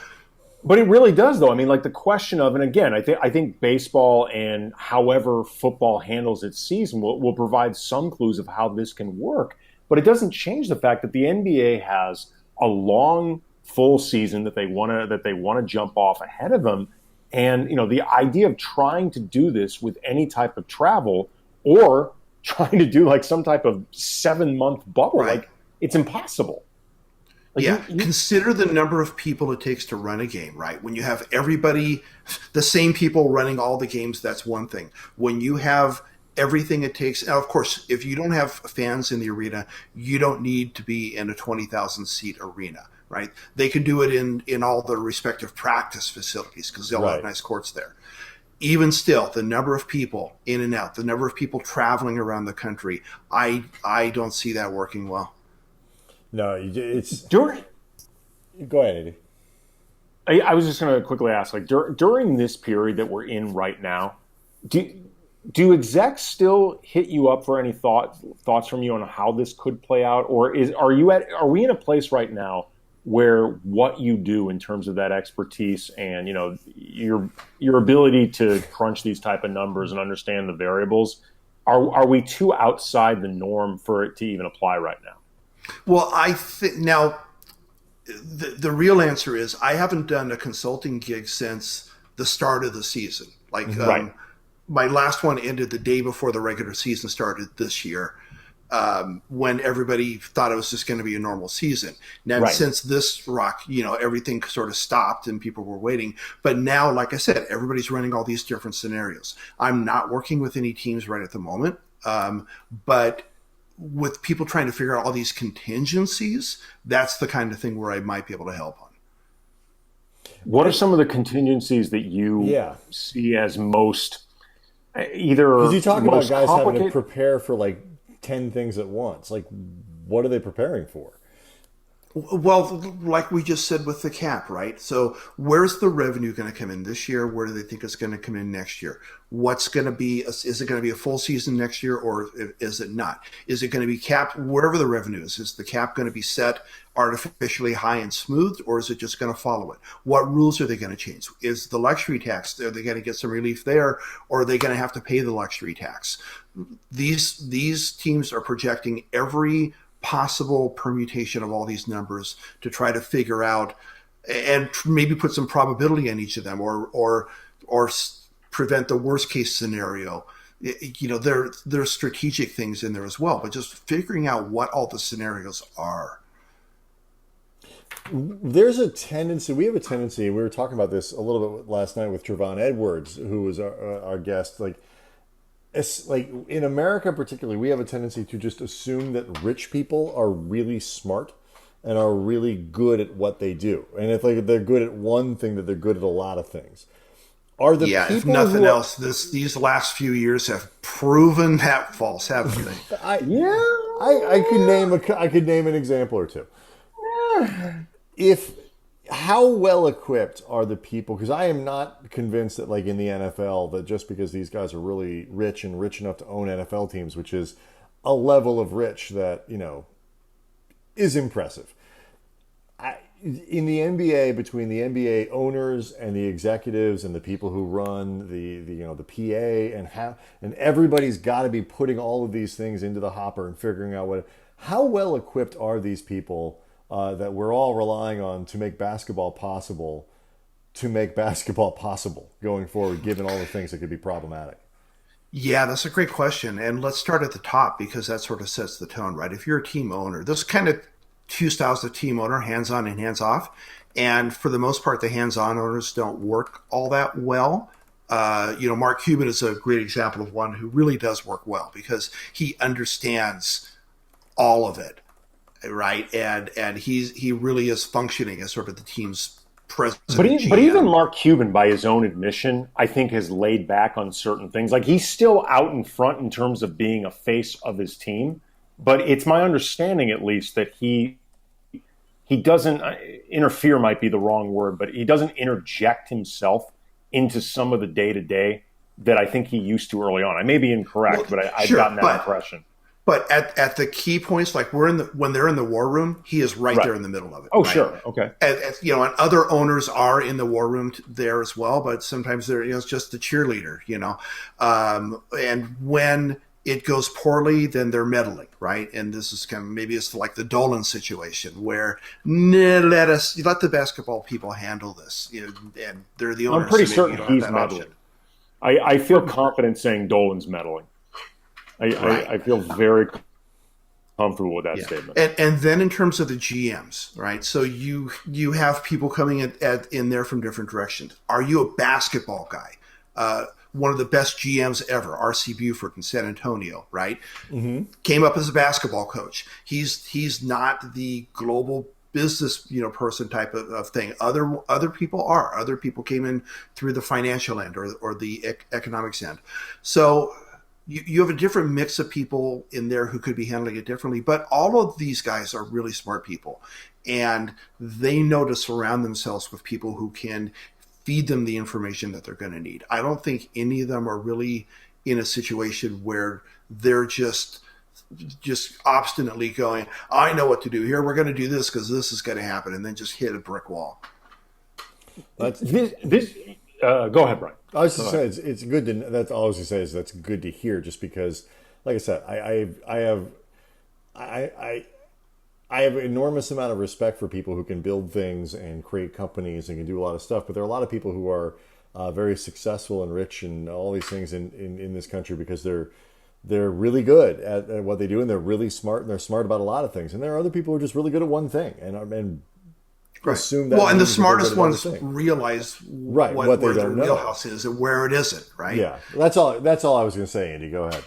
But it really does, though. I mean, like the question of, and again, I think baseball and however football handles its season will provide some clues of how this can work. But it doesn't change the fact that the NBA has a long, full season that they want to jump off ahead of them, and the idea of trying to do this with any type of travel or trying to do like some type of 7-month bubble, right. Like it's impossible. Like yeah, consider the number of people it takes to run a game, right? When you have everybody, the same people running all the games, that's one thing. When you have everything it takes, now, of course, if you don't have fans in the arena, you don't need to be in a 20,000 seat arena, right? They can do it in all the respective practice facilities because they'll have nice courts there. Even still, the number of people in and out, the number of people traveling around the country, I don't see that working well. No, it's during. Go ahead, Eddie. I was just going to quickly ask, like during this period that we're in right now, do execs still hit you up for any thoughts from you on how this could play out, or are we in a place right now where what you do in terms of that expertise and your ability to crunch these type of numbers and understand the variables, are we too outside the norm for it to even apply right now? Well, I think now the real answer is I haven't done a consulting gig since the start of the season. Like my last one ended the day before the regular season started this year, when everybody thought it was just going to be a normal season. Now, since this rock, everything sort of stopped and people were waiting. But now, like I said, everybody's running all these different scenarios. I'm not working with any teams right at the moment, but with people trying to figure out all these contingencies, that's the kind of thing where I might be able to help on. What are some of the contingencies that you see as most either? Because you talk about guys having to prepare for like 10 things at once. Like, what are they preparing for? Well, like we just said with the cap, right? So where's the revenue going to come in this year? Where do they think it's going to come in next year? What's going to be, is it going to be a full season next year or is it not? Is it going to be capped, wherever the revenue is the cap going to be set artificially high and smoothed, or is it just going to follow it? What rules are they going to change? Is the luxury tax, are they going to get some relief there, or are they going to have to pay the luxury tax? These teams are projecting every possible permutation of all these numbers to try to figure out and maybe put some probability in each of them or prevent the worst case scenario. There's strategic things in there as well, but just figuring out what all the scenarios are. There's a tendency, we were talking about this a little bit last night with Trevon Edwards, who was our guest, it's like in America particularly, we have a tendency to just assume that rich people are really smart and are really good at what they do. And if they're good at one thing, that they're good at a lot of things. Are the people if nothing else, these last few years have proven that false, haven't they? I could name an example or two. How well equipped are the people? Because I am not convinced that, like in the NFL, that just because these guys are really rich and rich enough to own NFL teams, which is a level of rich that, is impressive. In the NBA, between the NBA owners and the executives and the people who run the PA and everybody's got to be putting all of these things into the hopper and figuring out how well equipped are these people that we're all relying on to make basketball possible going forward, given all the things that could be problematic. Yeah, that's a great question. And let's start at the top, because that sort of sets the tone, right? If you're a team owner, there's kind of two styles of team owner, hands-on and hands-off. And for the most part, the hands-on owners don't work all that well. Mark Cuban is a great example of one who really does work well, because he understands all of it, right? And he really is functioning as sort of the team's president. But even Mark Cuban, by his own admission, I think has laid back on certain things. Like, he's still out in front in terms of being a face of his team. But it's my understanding, at least, that he doesn't interfere, might be the wrong word, but he doesn't interject himself into some of the day-to-day that I think he used to early on. I may be incorrect, but I've gotten that impression. But at the key points, like when they're in the war room, he is right there in the middle of it. Oh, right? Sure. Okay. And other owners are in the war room there as well, but sometimes they're, it's just the cheerleader, and when it goes poorly, then they're meddling, right? And this is maybe it's like the Dolan situation where let the basketball people handle this, and they're the owners. I'm pretty certain he's meddling. I feel confident saying Dolan's meddling. I feel very comfortable with that statement. And then in terms of the GMs, right? So you have people coming in there from different directions. Are you a basketball guy? One of the best GMs ever, R.C. Buford in San Antonio, right? Mm-hmm. Came up as a basketball coach. He's not the global business, person type of thing. Other people are. Other people came in through the financial end or the economics end. So you have a different mix of people in there who could be handling it differently. But all of these guys are really smart people, and they know to surround themselves with people who can feed them the information that they're going to need. I don't think any of them are really in a situation where they're just obstinately going, I know what to do here. We're going to do this because this is going to happen, and then just hit a brick wall. Go ahead, Brian. I was just saying it's good to. That's all I was going to say is that's good to hear. Just because, like I said, I have an enormous amount of respect for people who can build things and create companies and can do a lot of stuff. But there are a lot of people who are very successful and rich and all these things in this country because they're really good at what they do, and they're really smart, and they're smart about a lot of things. And there are other people who are just really good at one thing and assume that. Well, and the smartest ones realize what they where don't their know. wheelhouse is and where it isn't, right? Yeah, that's all I was going to say, Andy. Go ahead.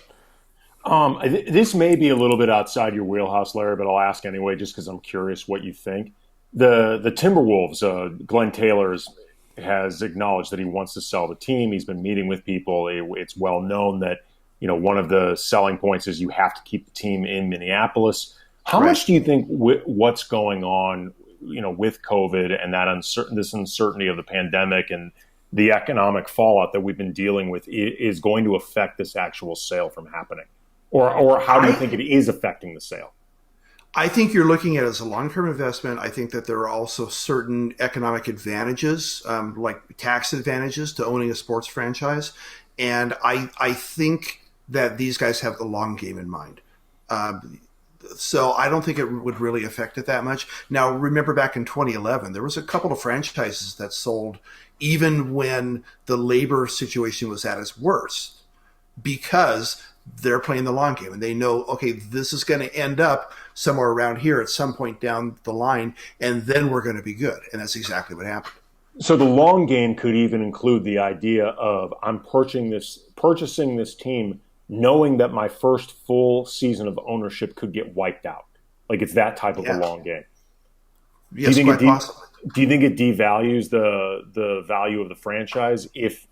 This may be a little bit outside your wheelhouse, Larry, but I'll ask anyway just because I'm curious what you think. The Timberwolves, Glenn Taylor has acknowledged that he wants to sell the team. He's been meeting with people. It's well known that one of the selling points is you have to keep the team in Minneapolis. How much do you think what's going on, with COVID and that this uncertainty of the pandemic and the economic fallout that we've been dealing with is going to affect this actual sale from happening? Or how do you think it is affecting the sale? I think you're looking at it as a long-term investment. I think that there are also certain economic advantages, like tax advantages to owning a sports franchise. And I think that these guys have the long game in mind. So I don't think it would really affect it that much. Now, remember back in 2011, there was a couple of franchises that sold even when the labor situation was at its worst, because they're playing the long game and they know, okay, this is going to end up somewhere around here at some point down the line, and then we're going to be good. And that's exactly what happened. So the long game could even include the idea of I'm purchasing this team knowing that my first full season of ownership could get wiped out. Like, it's that type of a long game. Yes, quite possibly. Do you think it devalues the value of the franchise if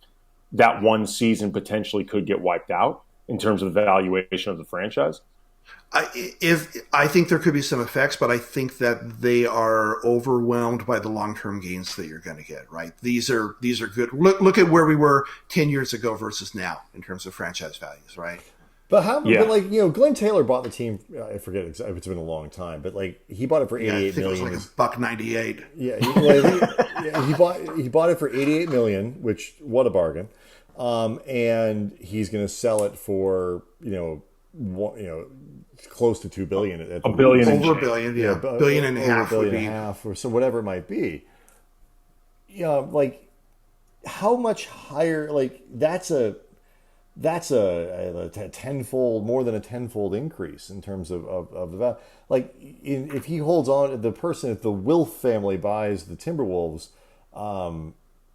that one season potentially could get wiped out in terms of the valuation of the franchise? I think there could be some effects, but I think that they are overwhelmed by the long-term gains that you're going to get, right? These are good. Look at where we were 10 years ago versus now in terms of franchise values, right? But how? Yeah. But like Glenn Taylor bought the team. I forget if it's been a long time, but like he bought it for $88 I think million. it was like $1.98. Yeah, he bought it for $88 million, which what a bargain. And he's going to sell it for close to $2 billion. A billion, over a billion, yeah, billion and a half, $1.5 billion, or so whatever it might be. Like how much higher? Like that's a tenfold, more than a tenfold increase in terms of the value. Like if he holds on, if the Wilf family buys the Timberwolves,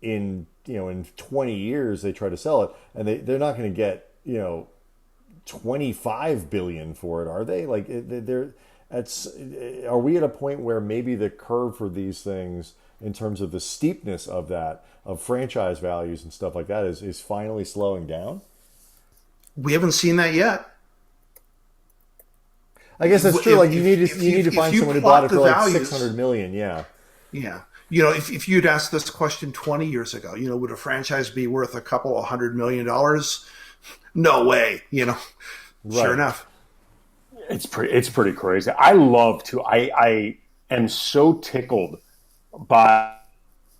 in 20 years they try to sell it, and they're not going to get $25 billion for it, are they? Like are we at a point where maybe the curve for these things, in terms of the steepness of franchise values and stuff like that, is finally slowing down? We haven't seen that yet. I guess that's true. Like you need to find someone who bought it for like $600 million. Yeah. Yeah. If you'd asked this question 20 years ago, would a franchise be worth a couple of $100 million? No way. Right. Sure enough. It's pretty crazy. I am so tickled by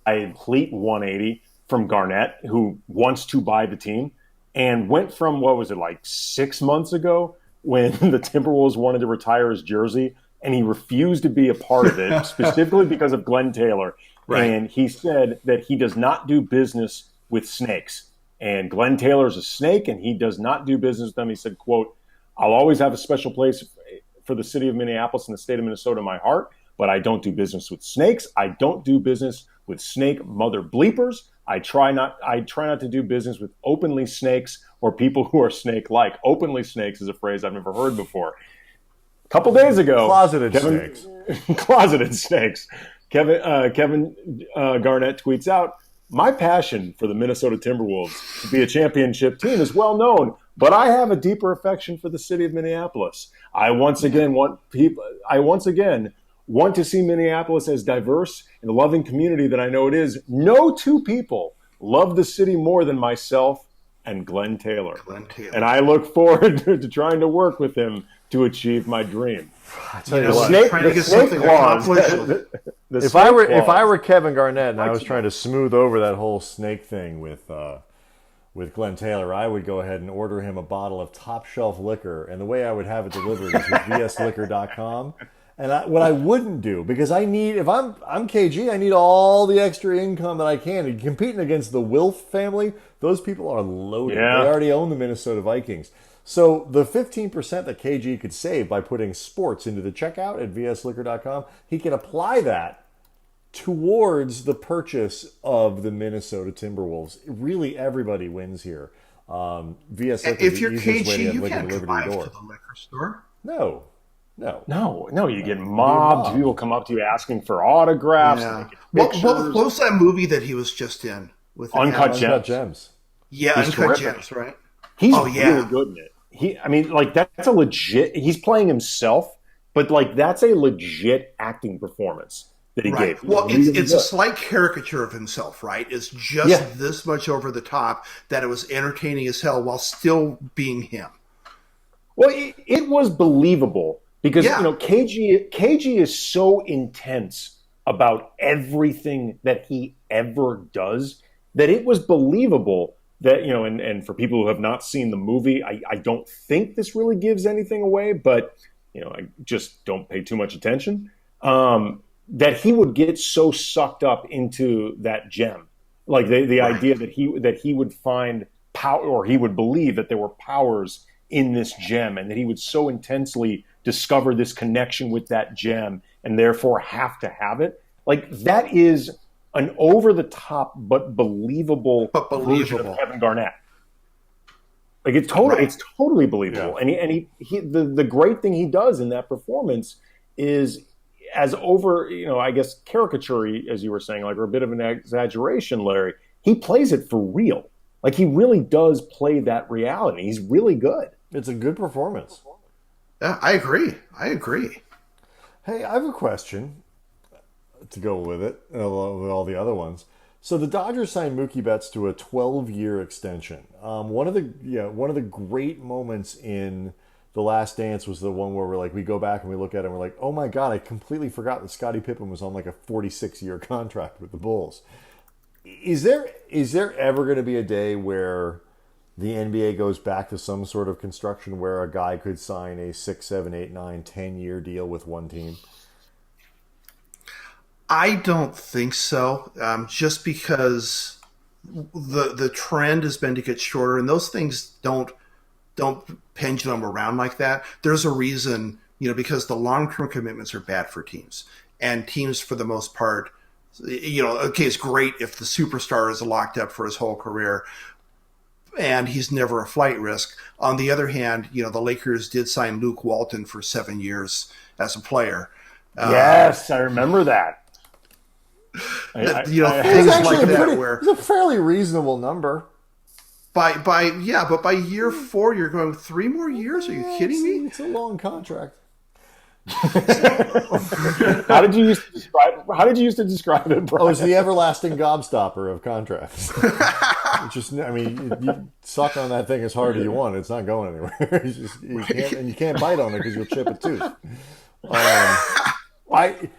a complete 180 from Garnett, who wants to buy the team. And went from, what was it, like 6 months ago when the Timberwolves wanted to retire his jersey, and he refused to be a part of it, specifically because of Glenn Taylor. Right. And he said that he does not do business with snakes. And Glenn Taylor is a snake, and he does not do business with them. He said, quote, "I'll always have a special place for the city of Minneapolis and the state of Minnesota in my heart, but I don't do business with snakes. I don't do business with snake mother bleepers. I try not to do business with openly snakes or people who are snake-like." Openly snakes is a phrase I've never heard before. A couple days ago, closeted snakes. Closeted snakes. Kevin Garnett tweets out, "My passion for the Minnesota Timberwolves to be a championship team is well known, but I have a deeper affection for the city of Minneapolis. I once again want to see Minneapolis as diverse and a loving community that I know it is. No two people love the city more than myself and Glenn Taylor. And I look forward to trying to work with him to achieve my dream." If I were Kevin Garnett and I was trying to smooth over that whole snake thing with Glenn Taylor, I would go ahead and order him a bottle of top shelf liquor, and the way I would have it delivered is with vsliquor.com. And what I wouldn't do, because if I'm KG, I need all the extra income that I can. And competing against the Wilf family, those people are loaded. Yeah. They already own the Minnesota Vikings. So the 15% that KG could save by putting sports into the checkout at vsliquor.com, he can apply that towards the purchase of the Minnesota Timberwolves. Really, everybody wins here. VS Liquor, if you're KG, you can't drive to the liquor store. No, you get mobbed. People come up to you asking for autographs. Yeah. What was that movie that he was just in? With Uncut Gems. Yeah, Uncut Gems, right? He's really good in it. That's a legit. He's playing himself, but that's a legit acting performance that he gave. Well, it's a slight caricature of himself, right? It's just this much over the top that it was entertaining as hell while still being him. Well, it was believable. Because, KG is so intense about everything that he ever does that it was believable that, and for people who have not seen the movie, I don't think this really gives anything away, but, I just don't pay too much attention, that he would get so sucked up into that gem. Like the idea that he would find power, or he would believe that there were powers in this gem, and that he would so intensely discover this connection with that gem and therefore have to have it. That is an over-the-top but believable version of Kevin Garnett. It's totally believable. Yeah. And the great thing he does in that performance is, as over, I guess caricature-y, as you were saying, or a bit of an exaggeration, Larry, he plays it for real. He really does play that reality. He's really good. It's a good performance. Yeah, I agree. Hey, I have a question to go with it, with all the other ones. So the Dodgers signed Mookie Betts to a 12-year extension. One of the great moments in The Last Dance was the one where we go back and we look at it and we're like, oh my God, I completely forgot that Scottie Pippen was on like a 46-year contract with the Bulls. Is there ever going to be a day where the NBA goes back to some sort of construction where a guy could sign a 6, 7, 8, 9, 10-year deal with one team? I don't think so. Just because the trend has been to get shorter, and those things don't pendulum around like that. There's a reason, because the long-term commitments are bad for teams, and teams for the most part, okay, it's great if the superstar is locked up for his whole career and he's never a flight risk. On the other hand, the Lakers did sign Luke Walton for 7 years as a player. Yes, I remember that. Things like that where it's a fairly reasonable number. But by year 4, you're going 3 more years. Are you kidding me? It's a long contract. How did you used to describe it, Brian? Oh, it's the everlasting gobstopper of contracts. You suck on that thing as hard as you want. It's not going anywhere. You can't bite on it because you'll chip a tooth. The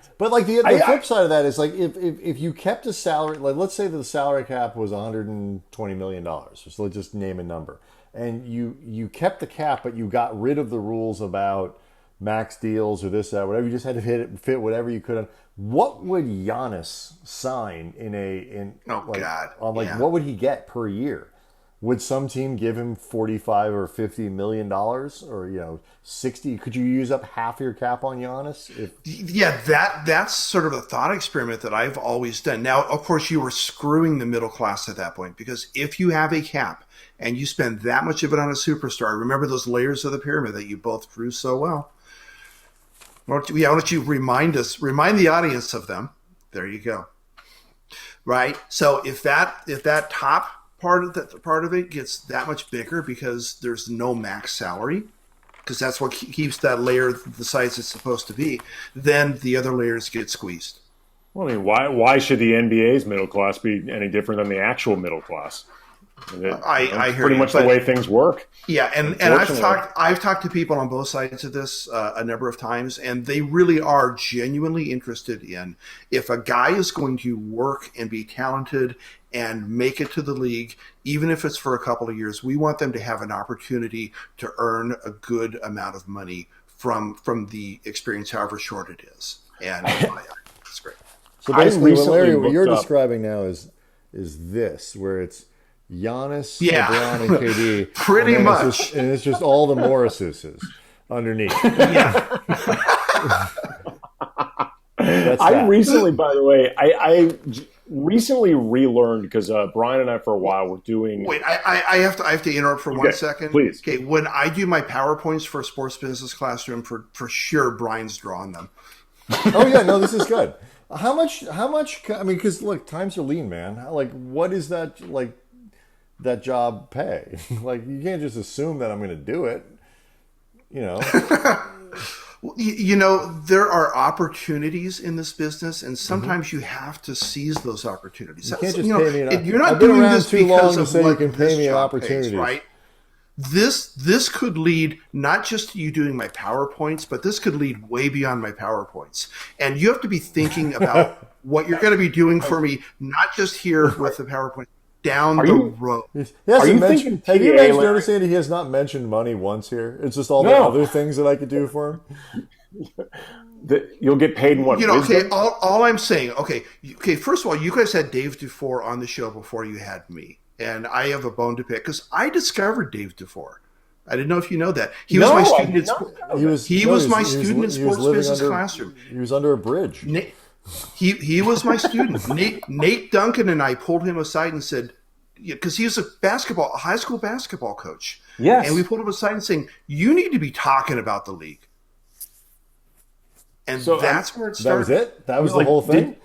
flip side of that is if you kept a salary, let's say that the salary cap was $120 million. So let's just name a number, and you kept the cap, but you got rid of the rules about max deals or this, that, whatever. You just had to fit whatever you could. What would Giannis sign what would he get per year? Would some team give him $45 or $50 million, or 60? Could you use up half your cap on Giannis? That's sort of a thought experiment that I've always done. Now, of course, you were screwing the middle class at that point, because if you have a cap and you spend that much of it on a superstar, remember those layers of the pyramid that you both drew so well. Why don't you remind the audience of them? There you go. Right. So if that top part of it gets that much bigger because there's no max salary, because that's what keeps that layer the size it's supposed to be, then the other layers get squeezed. Well, why should the NBA's middle class be any different than the actual middle class? I hear pretty much the way things work. Yeah, and I've talked to people on both sides of this a number of times, and they really are genuinely interested in, if a guy is going to work and be talented and make it to the league, even if it's for a couple of years, we want them to have an opportunity to earn a good amount of money from the experience, however short it is. And it's great. So basically, Larry, what you're describing now is this, where it's Giannis, LeBron, and KD. Pretty much. It's just all the Morrises underneath. Yeah. I recently, by the way, I recently relearned, because Brian and I for a while were doing. Wait, I have to interrupt for 1 second. Please. Okay, when I do my PowerPoints for Sports Business Classroom, for sure, Brian's drawing them. Oh yeah, no, this is good. How much? I mean, because look, times are lean, man. What is that that job pay? You can't just assume that I'm going to do it. There are opportunities in this business, and sometimes you have to seize those opportunities. You can't just pay me. You're not doing this too long because to of say what you can pay me an opportunity opportunity, right? This could lead not just to you doing my PowerPoints, but this could lead way beyond my PowerPoints. And you have to be thinking about what you're going to be doing for me, not just here with the PowerPoint, down the road. Have you noticed, Andy, he has not mentioned money once here? It's just all the other things that I could do for him. You'll get paid in what? Okay, all I'm saying, okay, first of all, you guys had Dave Dufour on the show before you had me. And I have a bone to pick because I discovered Dave Dufour. I didn't know if you know that. He was my student. He was my student in Sports Business Classroom. He was under a bridge. He was my student. Nate Duncan and I pulled him aside and said, because he was a high school basketball coach. Yes. And we pulled him aside and saying, you need to be talking about the league. And so that's where it started. That was it? That was the whole thing?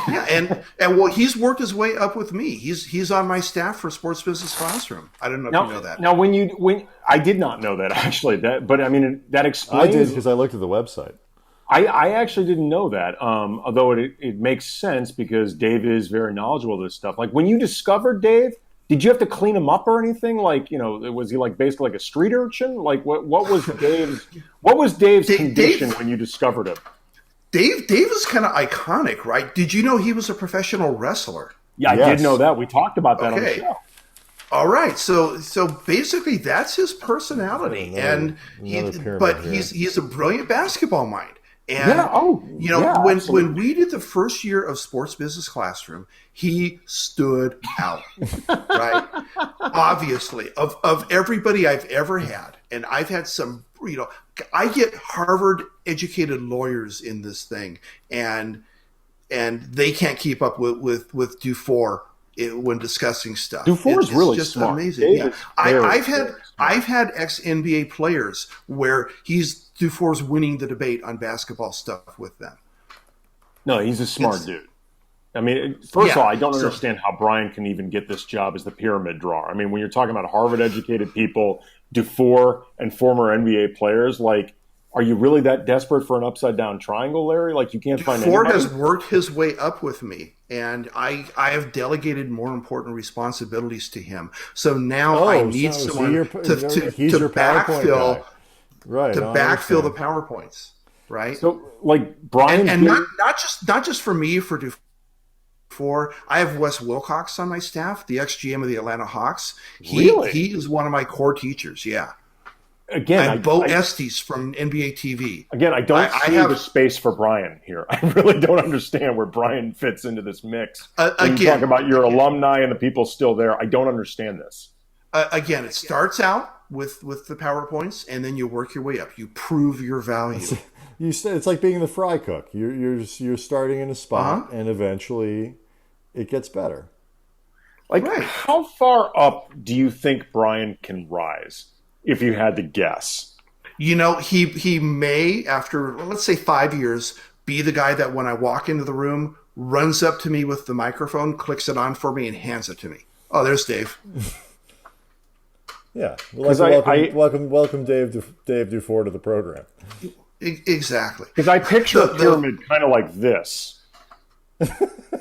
Yeah, and well, he's worked his way up with me. He's on my staff for Sports Business Classroom. I don't know if you know that. Now, when I did not know that actually, but I mean that explains. I did because I looked at the website. I actually didn't know that. Although it makes sense because Dave is very knowledgeable of this stuff. Like when you discovered Dave, did you have to clean him up or anything? Like, was he like basically like a street urchin? Like what was Dave's condition when you discovered him? Dave is kind of iconic, right? Did you know he was a professional wrestler? Yeah, I did know that. We talked about that on the show. All right, so basically that's his personality, he's a brilliant basketball mind. And when we did the first year of Sports Business Classroom, he stood out, right? Obviously, of everybody I've ever had, and I've had some, I get Harvard educated lawyers in this thing, and they can't keep up with Dufour when discussing stuff. Dufour is really just smart. Amazing. Yeah. I've had ex NBA players where Dufour's winning the debate on basketball stuff with them. No, he's a smart dude. I mean, first of all, I don't understand how Brian can even get this job as the pyramid drawer. I mean, when you're talking about Harvard-educated people, Dufour, and former NBA players, like, are you really that desperate for an upside-down triangle, Larry? Like, you can't find anybody? Dufour has worked his way up with me, and I have delegated more important responsibilities to him. So now I need someone to backfill. Right, to backfill the PowerPoints, right? So, like Brian, and not just for me, for Dufour. I have Wes Wilcox on my staff, the ex-GM of the Atlanta Hawks. He is one of my core teachers. Yeah. Again, and Bo Estes from NBA TV. Again, I don't see the space for Brian here. I really don't understand where Brian fits into this mix. When you talk about your alumni and the people still there, I don't understand this. Again, it starts out with the PowerPoints, and then you work your way up. You prove your value. It's like being the fry cook. You're starting in a spot, and eventually it gets better. Like, how far up do you think Brian can rise, if you had to guess? He may, after, let's say 5 years, be the guy that when I walk into the room, runs up to me with the microphone, clicks it on for me, and hands it to me. Oh, there's Dave. Yeah, welcome Dave Dufour to the program. Exactly. Because I picture a pyramid kind of like this.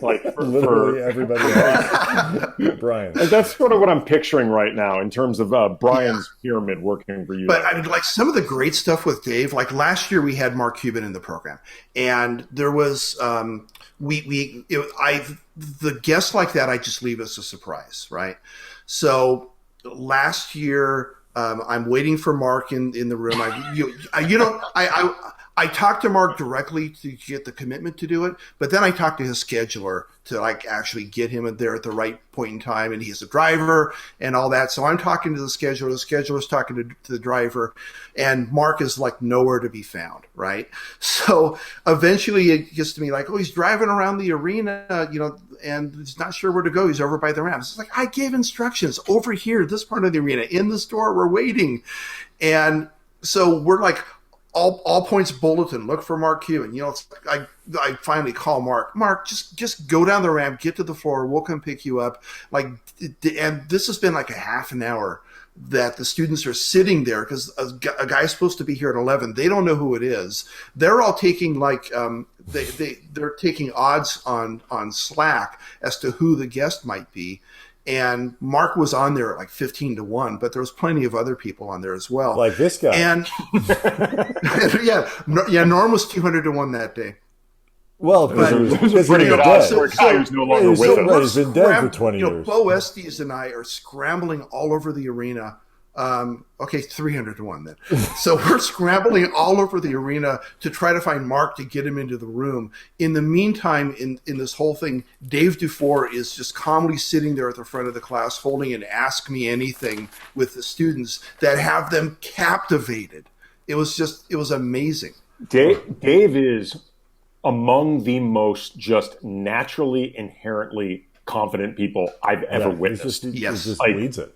Like literally everybody else. Brian. That's sort of what I'm picturing right now in terms of Brian's pyramid working for you. But I mean, like some of the great stuff with Dave, like last year we had Mark Cuban in the program, and there was the guests like that I just leave as a surprise, right? So last year, I'm waiting for Mark in the room. I talked to Mark directly to get the commitment to do it, but then I talked to his scheduler to like actually get him in there at the right point in time, and he's a driver and all that. So I'm talking to the scheduler. The scheduler's talking to the driver, and Mark is like nowhere to be found, right? So eventually it gets to me like, oh, he's driving around the arena, and he's not sure where to go. He's over by the ramps. It's like, I gave instructions over here, this part of the arena, in the store, we're waiting. And so we're like, all points bulletin, look for Mark Cuban. It's like I finally call Mark. Mark, just go down the ramp, get to the floor, we'll come pick you up. Like, and this has been like a half an hour that the students are sitting there because a guy's supposed to be here at 11. They don't know who it is. They're all taking like they're taking odds on Slack as to who the guest might be. And Mark was on there at like 15-1, but there was plenty of other people on there as well. Like this guy. And Norm was 200-1 that day. Well, it was pretty good odds for a guy who's no longer with him. He's been dead for 20 years. Bo Estes and I are scrambling all over the arena. 300-1 then. So we're scrambling all over the arena to try to find Mark to get him into the room. In the meantime, in this whole thing, Dave Dufour is just calmly sitting there at the front of the class holding an Ask Me Anything with the students that have them captivated. It was amazing. Dave is among the most just naturally, inherently confident people I've ever witnessed. He just leads it.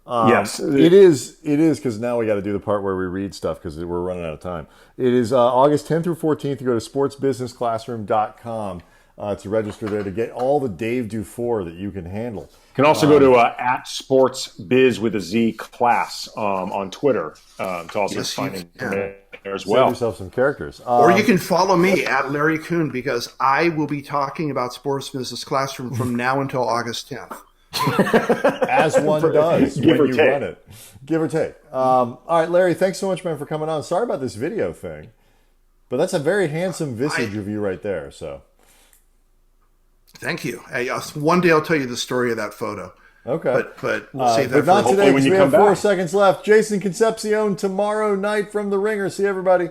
Yes, it is because now we got to do the part where we read stuff because we're running out of time. It is August 10th through 14th. You go to sportsbusinessclassroom.com. to register there to get all the Dave Dufour that you can handle. You can also go to at Sports Biz with a Z class on Twitter to also find him there as well. Save yourself some characters. Or you can follow me at Larry Coon, because I will be talking about Sports Business Classroom from now until August 10th. As one does when you take. run it. Give or take. All right, Larry, thanks so much, man, for coming on. Sorry about this video thing, but that's a very handsome visage of you right there. So, thank you. Hey, one day I'll tell you the story of that photo. Okay. But we'll save that but not for today, because we have 4 back. seconds left. Jason Concepcion tomorrow night from The Ringer. See everybody.